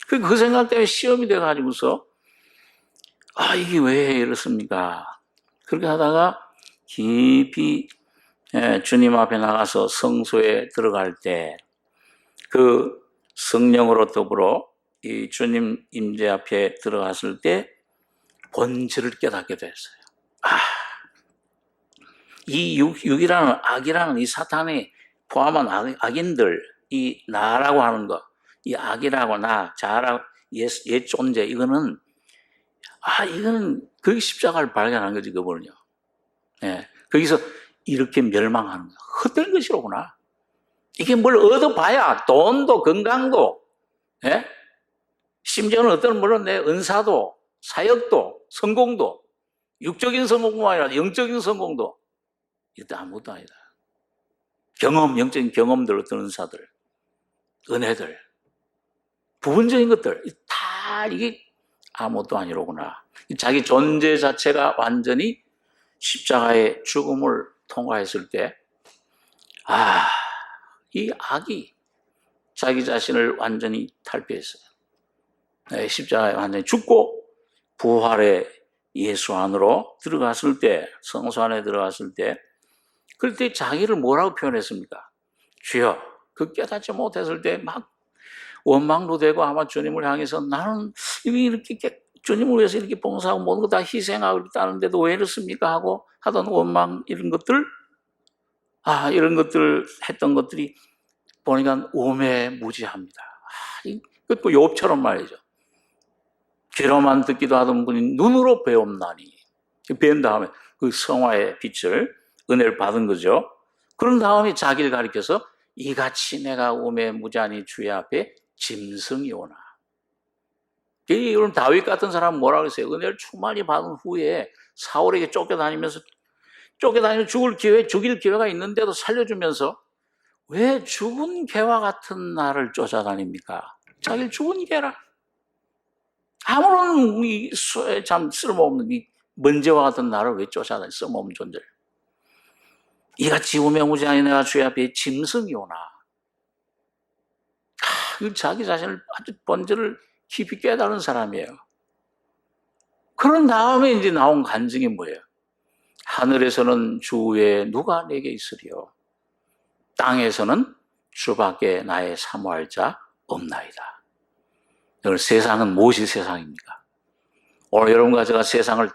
그 생각 때문에 시험이 돼가지고서 이게 왜 이렇습니까? 그렇게 하다가 깊이 주님 앞에 나가서 성소에 들어갈 때 그 성령으로 더불어 이 주님 임재 앞에 들어갔을 때 본질을 깨닫게 됐어요. 이 육이라는 악이라는 이 사탄이 포함한 악인들, 이 나라고 하는 거, 이 악이라고 자라고 옛 존재, 이거는 그 십자가를 발견한 거지, 그분은요. 거기서 이렇게 멸망하는 거야. 헛된 것이로구나. 이게 뭘 얻어봐야 돈도 건강도, 예? 심지어는 어떤 물론 내 은사도 사역도 성공도 육적인 성공뿐만 아니라 영적인 성공도 이것도 아무것도 아니다. 경험, 영적인 경험들, 어떤 은사들, 은혜들, 부분적인 것들 다 이게 아무것도 아니로구나. 자기 존재 자체가 완전히 십자가의 죽음을 통과했을 때, 이 악이 자기 자신을 완전히 탈피했어요. 십자가에 완전히 죽고 부활의 예수 안으로 들어갔을 때, 성소 안에 들어갔을 때, 그럴 때 자기를 뭐라고 표현했습니까? 주여, 그 깨닫지 못했을 때 막 원망도 되고 아마 주님을 향해서 나는 이렇게 주님을 위해서 이렇게 봉사하고 모든 거 다 희생하고 있다는데도 왜 이렇습니까? 하고 하던 원망 이런 것들, 이런 것들 했던 것들이 보니까 오매무지합니다. 그것도 욥처럼 말이죠. 귀로만 듣기도 하던 분이 눈으로 배움나니, 배운 다음에 그 성화의 빛을, 은혜를 받은 거죠. 그런 다음에 자기를 가리켜서 이같이 내가 오매무지하니 주의 앞에 짐승이 오나. 그럼 다윗 같은 사람은 뭐라고 했어요? 은혜를 충만히 받은 후에 사울에게 쫓겨다니면서 죽일 기회가 있는데도 살려주면서 왜 죽은 개와 같은 나를 쫓아다닙니까? 자기를 죽은 개라. 아무런 참 쓸모없는 이 먼지와 같은 나를 왜 쫓아다니, 쓸모없는 존재를. 이같이 우매무지하니 내가 주의 앞에 짐승이 오나. 자기 자신을 아주 본질을 깊이 깨달은 사람이에요. 그런 다음에 이제 나온 간증이 뭐예요? 하늘에서는 주 외에 누가 내게 있으리요? 땅에서는 주밖에 나의 사모할 자 없나이다. 오늘 세상은 무엇이 세상입니까? 오늘 여러분과 제가 세상을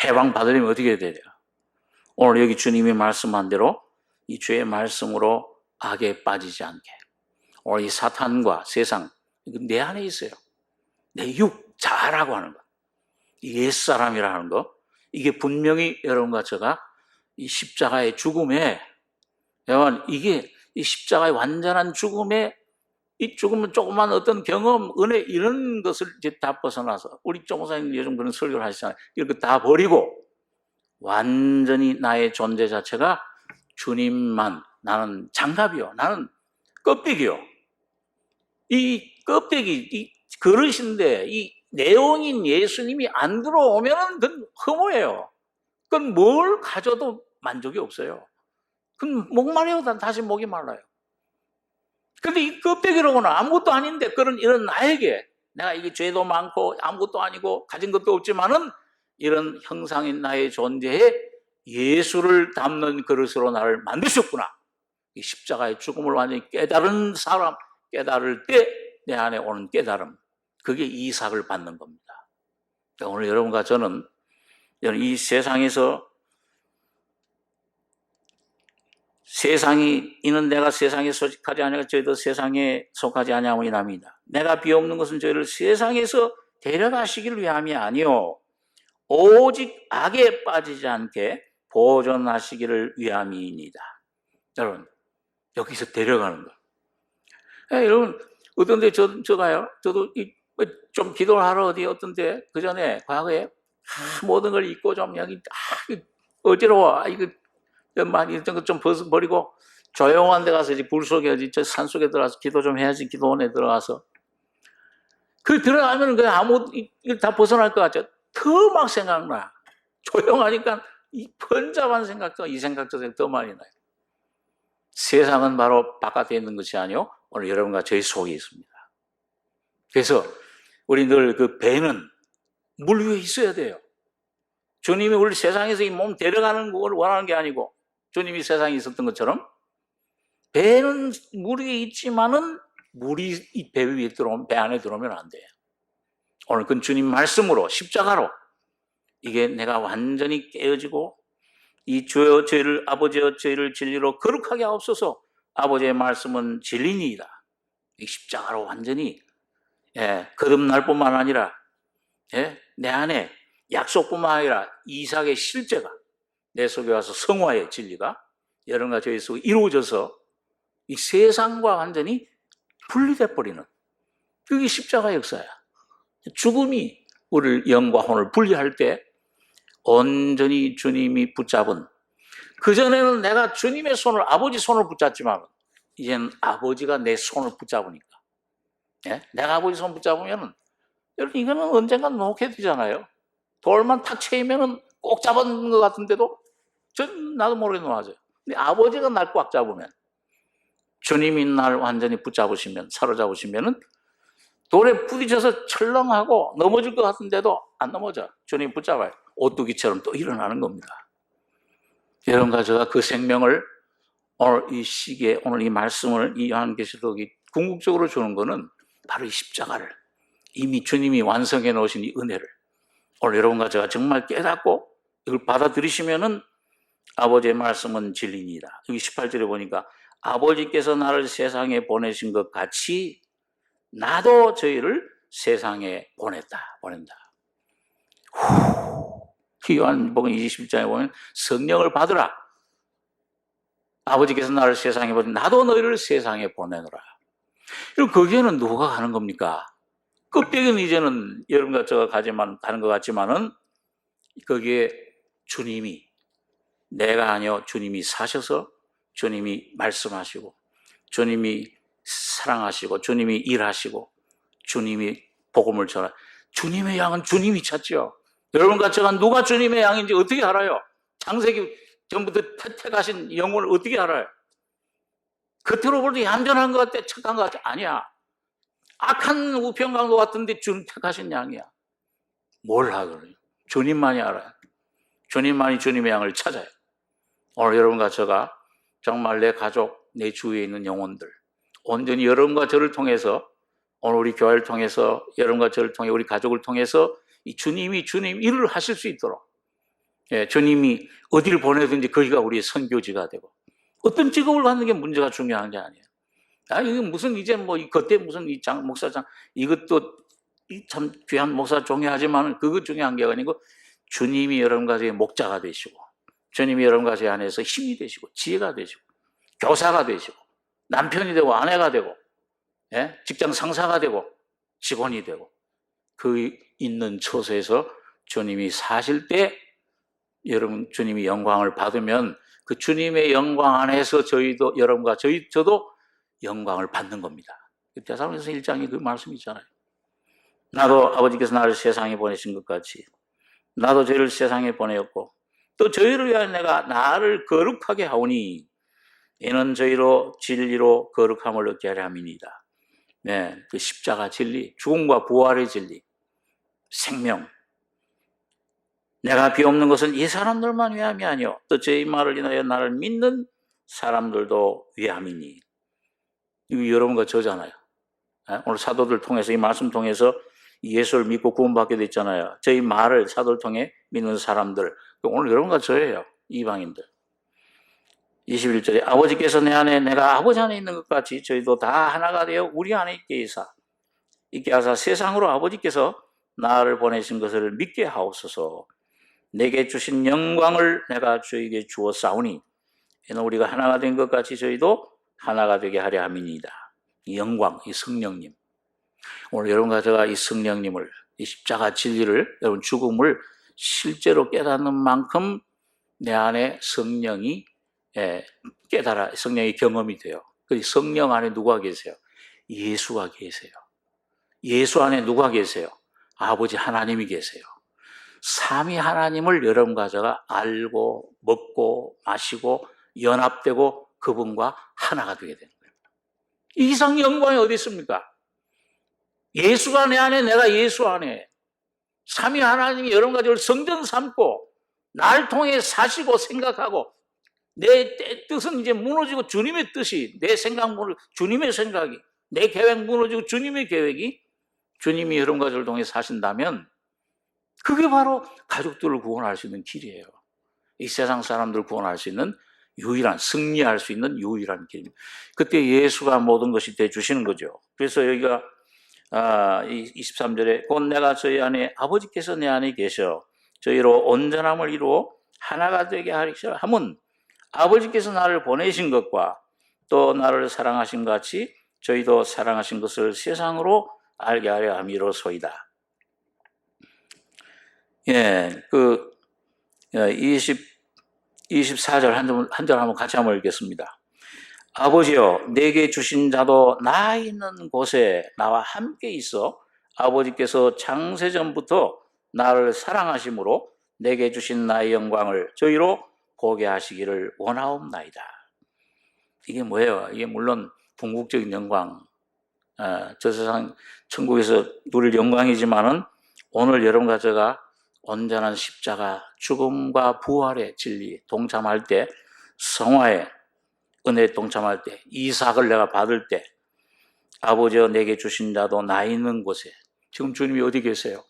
해방받으려면 어떻게 해야 돼요? 오늘 여기 주님이 말씀한 대로 이 주의 말씀으로 악에 빠지지 않게, 오늘 이 사탄과 세상, 내 안에 있어요. 내 자라고 하는 거, 이 옛사람이라 하는 거, 이게 분명히 여러분과 제가 이 십자가의 죽음에, 여러분, 이게 이 십자가의 완전한 죽음에, 이 죽음은 조그만 어떤 경험, 은혜, 이런 것을 이제 다 벗어나서, 우리 종사님 요즘 그런 설교를 하시잖아요. 이런 거 다 버리고, 완전히 나의 존재 자체가 주님만, 나는 장갑이요, 나는 껍데기요. 이 껍데기, 이 그릇인데, 이 내용인 예수님이 안 들어오면 그건 허무해요. 그건 뭘 가져도 만족이 없어요. 그건 목마르요, 다시 목이 말라요. 근데 이 껍데기로는 아무것도 아닌데, 이런 나에게, 내가 이게 죄도 많고 아무것도 아니고 가진 것도 없지만은 이런 형상인 나의 존재에 예수를 담는 그릇으로 나를 만드셨구나. 이 십자가의 죽음을 완전히 깨달은 사람, 깨달을 때 내 안에 오는 깨달음, 그게 이삭을 받는 겁니다. 오늘 여러분과 저는 이 세상에서, 세상이 이는 내가 세상에 속하지 아니하고 저희도 세상에 속하지 아니하오니이다. 내가 비옵는 것은 저희를 세상에서 데려가시기를 위함이 아니요 오직 악에 빠지지 않게 보존하시기를 위함이니이다. 여러분, 여기서 데려가는 거. 여러분, 어떤데 저가요? 저도 좀 기도를 하러 어떤데 그 전에 과거에 모든 걸 잊고 좀 여기 어지러워. 이거 많이 있던 것 좀 버리고 조용한 데 가서 이제 불 속에 저 산 속에 들어가서 기도 좀 해야지. 기도원에 들어가서 들어가면 그냥 이거 다 벗어날 것 같죠. 더 막 생각나. 조용하니까 이 번잡한 생각도 이 생각도 더 많이 나요. 세상은 바로 바깥에 있는 것이 아니요 오늘 여러분과 저희 속에 있습니다. 그래서 우리 늘 그 배는 물 위에 있어야 돼요. 주님이 우리 세상에서 이 몸 데려가는 걸 원하는 게 아니고, 주님이 세상에 있었던 것처럼 배는 물 위에 있지만은 물이 이 배 위에 배 안에 들어오면 안 돼요. 오늘 그건 주님 말씀으로, 십자가로 이게 내가 완전히 깨어지고 이 주여 저희를, 아버지여 저희를 진리로 거룩하게 하옵소서. 아버지의 말씀은 진리니이다. 이 십자가로 완전히 거듭날 뿐만 아니라 내 안에 약속뿐만 아니라 이삭의 실제가 내 속에 와서 성화의 진리가 여러분과 저희 속에 이루어져서 이 세상과 완전히 분리돼 버리는, 그게 십자가 역사야. 죽음이 우리를 영과 혼을 분리할 때 온전히 주님이 붙잡은, 그전에는 내가 주님의 손을, 아버지 손을 붙잡지만 이제는 아버지가 내 손을 붙잡으니까, 예? 내가 아버지 손 붙잡으면 여러분 이거는 언젠간 놓게 되잖아요. 돌만 탁 채이면 꼭 잡은 것 같은데도 나도 모르게 놓아져요. 근데 아버지가 날 꽉 잡으면, 주님이 날 완전히 붙잡으시면, 사로잡으시면은 돌에 부딪혀서 철렁하고 넘어질 것 같은데도 안 넘어져. 주님이 붙잡아요. 오뚜기처럼 또 일어나는 겁니다. 여러분과 제가 그 생명을 오늘 이 시기에, 오늘 이 말씀을 이 요한계시록이 궁극적으로 주는 것은 바로 이 십자가를, 이미 주님이 완성해 놓으신 이 은혜를 오늘 여러분과 제가 정말 깨닫고 이걸 받아들이시면은 아버지의 말씀은 진리니이다. 여기 18절에 보니까 아버지께서 나를 세상에 보내신 것 같이 나도 저희를 세상에 보낸다. 요한복음 21장에 보면 성령을 받으라. 아버지께서 나를 세상에 보내, 나도 너희를 세상에 보내노라. 그리고 거기에는 누가 가는 겁니까? 껍데기는 이제는 여러분과 제가 가는 것 같지만은 거기에 주님이, 내가 아니요 주님이 사셔서 주님이 말씀하시고 주님이 사랑하시고 주님이 일하시고 주님이 복음을 전하, 주님의 양은 주님이 찾죠. 여러분과 제가 누가 주님의 양인지 어떻게 알아요? 창세기 전부터 택하신 영혼을 어떻게 알아요? 겉으로 볼 때 얌전한 것 같아, 착한 것 같아. 아니야. 악한 우편강도 같은데 주님 택하신 양이야. 뭘 하거든요. 주님만이 알아요. 주님만이 주님의 양을 찾아요. 오늘 여러분과 제가 정말 내 가족, 내 주위에 있는 영혼들, 온전히 여러분과 저를 통해서, 오늘 우리 교회를 통해서, 여러분과 저를 통해 우리 가족을 통해서 이 주님이 주님 일을 하실 수 있도록, 예, 주님이 어디를 보내든지 거기가 우리의 선교지가 되고, 어떤 직업을 갖는 게 문제가 중요한 게 아니에요. 이게 무슨 이제 뭐 그때 무슨 이 목사장, 이것도 참 귀한 목사 중요하지만 그것 중요한 게 아니고 주님이 여러분과 저의 목자가 되시고, 주님이 여러분과 제 안에서 힘이 되시고 지혜가 되시고 교사가 되시고 남편이 되고 아내가 되고, 예? 직장 상사가 되고 직원이 되고, 그 있는 처소에서 주님이 사실 때 여러분 주님이 영광을 받으면 그 주님의 영광 안에서 저희도, 여러분과 저도 영광을 받는 겁니다. 데살로니가서 1장에 그 말씀이 있잖아요. 나도 아버지께서 나를 세상에 보내신 것 같이 나도 저희를 세상에 보내었고 또 저희를 위하여 내가 나를 거룩하게 하오니 이는 저희로 진리로 거룩함을 얻게 하려 함이니이다. 네, 그 십자가 진리, 죽음과 부활의 진리, 생명. 내가 비옵는 것은 이 사람들만 위함이 아니요 또 저희 말을 인하여 나를 믿는 사람들도 위함이니. 이거 여러분과 저잖아요. 오늘 사도들 통해서, 이 말씀 통해서 예수를 믿고 구원받게 됐잖아요. 저희 말을 사도를 통해 믿는 사람들, 오늘 여러분과 저예요. 이방인들. 21절에 아버지께서 내 안에 내가 아버지 안에 있는 것 같이 저희도 다 하나가 되어 우리 안에 있게 하사 세상으로 아버지께서 나를 보내신 것을 믿게 하옵소서. 내게 주신 영광을 내가 저에게 주었사오니 이는 우리가 하나가 된 것 같이 저희도 하나가 되게 하려 함이니이다. 이 영광, 이 성령님. 오늘 여러분과 제가 이 성령님을, 이 십자가 진리를, 여러분 죽음을 실제로 깨닫는 만큼 내 안에 성령이 깨달아, 성령의 경험이 돼요. 그 성령 안에 누가 계세요? 예수가 계세요. 예수 안에 누가 계세요? 아버지 하나님이 계세요. 삼위 하나님을 여러분과 제가 알고 먹고 마시고 연합되고 그분과 하나가 되게 되는 거예요. 이 이상 영광이 어디 있습니까? 예수가 내 안에, 내가 예수 안에, 삼위 하나님이 여러분과 저를 성전 삼고 날 통해 사시고 생각하고, 내 뜻은 이제 무너지고 주님의 뜻이, 내 생각 무너지고 주님의 생각이, 내 계획 무너지고 주님의 계획이, 주님이 여러분과 저를 통해 사신다면 그게 바로 가족들을 구원할 수 있는 길이에요. 이 세상 사람들을 구원할 수 있는 유일한, 승리할 수 있는 유일한 길입니다. 그때 예수가 모든 것이 되주시는 거죠. 그래서 여기가 23절에 곧 내가 저희 안에 아버지께서 내 안에 계셔 저희로 온전함을 이루어 하나가 되게 하리라 함은 아버지께서 나를 보내신 것과 또 나를 사랑하신 것 같이 저희도 사랑하신 것을 세상으로 알게 하려 함이로소이다. 예, 24절 한 절 한번 같이 한번 읽겠습니다. 아버지여, 내게 주신 자도 나 있는 곳에 나와 함께 있어 아버지께서 창세전부터 나를 사랑하심으로 내게 주신 나의 영광을 저희로 보게 하시기를 원하옵나이다. 이게 뭐예요? 이게 물론 궁극적인 영광, 저 세상 천국에서 누릴 영광이지만은 오늘 여러분과 제가 온전한 십자가 죽음과 부활의 진리 동참할 때, 성화의 은혜에 동참할 때, 이삭을 내가 받을 때, 아버지여 내게 주신 자도 나 있는 곳에, 지금 주님이 어디 계세요?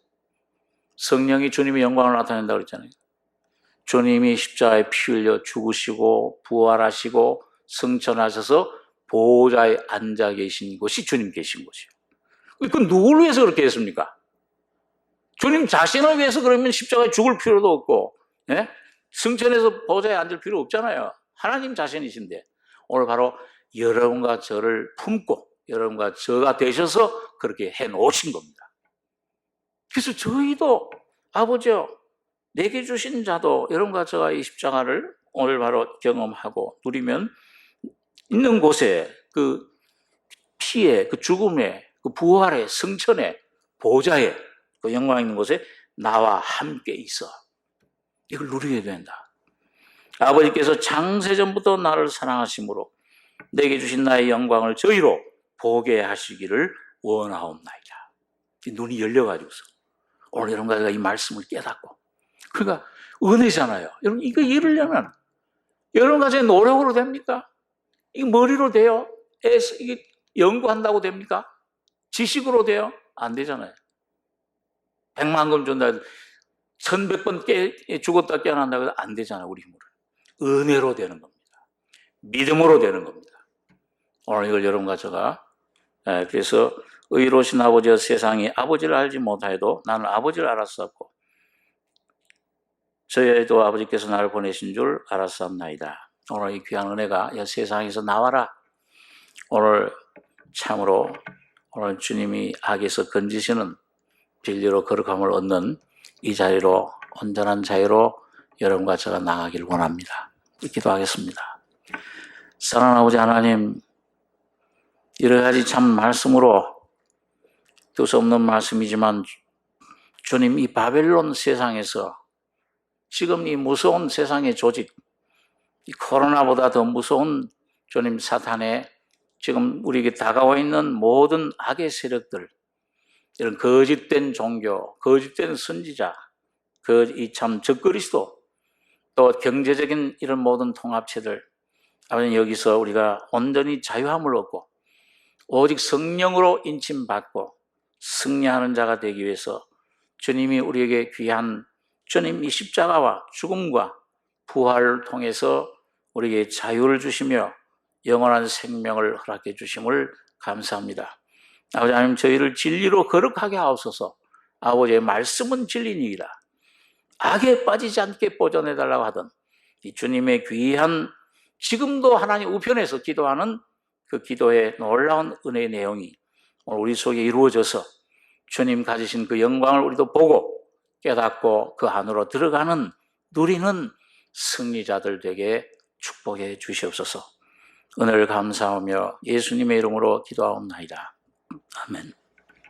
성령이 주님의 영광을 나타낸다고 그랬잖아요. 주님이 십자가에 피 흘려 죽으시고 부활하시고 승천하셔서 보호자에 앉아 계신 곳이 주님 계신 곳이에요. 그 누구를 위해서 그렇게 했습니까? 주님 자신을 위해서 그러면 십자가에 죽을 필요도 없고, 예? 승천해서 보호자에 앉을 필요 없잖아요. 하나님 자신이신데 오늘 바로 여러분과 저를 품고 여러분과 저가 되셔서 그렇게 해놓으신 겁니다. 그래서 저희도 아버지여 내게 주신 자도 여러분과 저가 이 십자가를 오늘 바로 경험하고 누리면 있는 곳에 그 피에 그 죽음에 그 부활의 승천의 보좌에 그 영광 있는 곳에 나와 함께 있어. 이걸 누리게 된다. 아버지께서 창세전부터 나를 사랑하심으로 내게 주신 나의 영광을 저희로 보게 하시기를 원하옵나이다. 눈이 열려가지고서 오늘 여러분과 이 말씀을 깨닫고, 그러니까 은혜잖아요. 여러분 이거 이루려면 여러분과 제 노력으로 됩니까? 이 머리로 돼요? 이게 연구한다고 됩니까? 지식으로 돼요? 안 되잖아요. 100만 금 준다 해도 1100번 죽었다 깨어난다고 해도 안 되잖아요. 우리 힘으로. 은혜로 되는 겁니다. 믿음으로 되는 겁니다. 오늘 이걸 여러분과 제가, 그래서 의로우신 아버지여 세상이 아버지를 알지 못하여도 나는 아버지를 알았었고 저희도 아버지께서 나를 보내신 줄 알았사옵나이다. 오늘 이 귀한 은혜가 이 세상에서 나와라. 오늘 참으로 오늘 주님이 악에서 건지시는 진리로 거룩함을 얻는 이 자리로 온전한 자유로 여러분과 제가 나가길 원합니다. 기도하겠습니다. 사랑하는 아버지 하나님, 여러 가지 참 말씀으로 뜻 없는 말씀이지만 주님 이 바벨론 세상에서 지금 이 무서운 세상의 조직, 이 코로나보다 더 무서운 주님 사탄의 지금 우리에게 다가와 있는 모든 악의 세력들, 이런 거짓된 종교, 거짓된 선지자, 이 참 적그리스도, 또 경제적인 이런 모든 통합체들, 아버지 여기서 우리가 온전히 자유함을 얻고 오직 성령으로 인침받고 승리하는 자가 되기 위해서 주님이 우리에게 귀한 주님 이 십자가와 죽음과 부활을 통해서 우리에게 자유를 주시며 영원한 생명을 허락해 주심을 감사합니다. 아버지 하나님 저희를 진리로 거룩하게 하옵소서. 아버지의 말씀은 진리니이다. 악에 빠지지 않게 보존해달라고 하던 이 주님의 귀한 지금도 하나님 우편에서 기도하는 그 기도의 놀라운 은혜의 내용이 오늘 우리 속에 이루어져서 주님 가지신 그 영광을 우리도 보고 깨닫고 그 안으로 들어가는 누리는 승리자들 되게 축복해 주시옵소서. 은혜를 감사하며 예수님의 이름으로 기도하옵나이다. 아멘.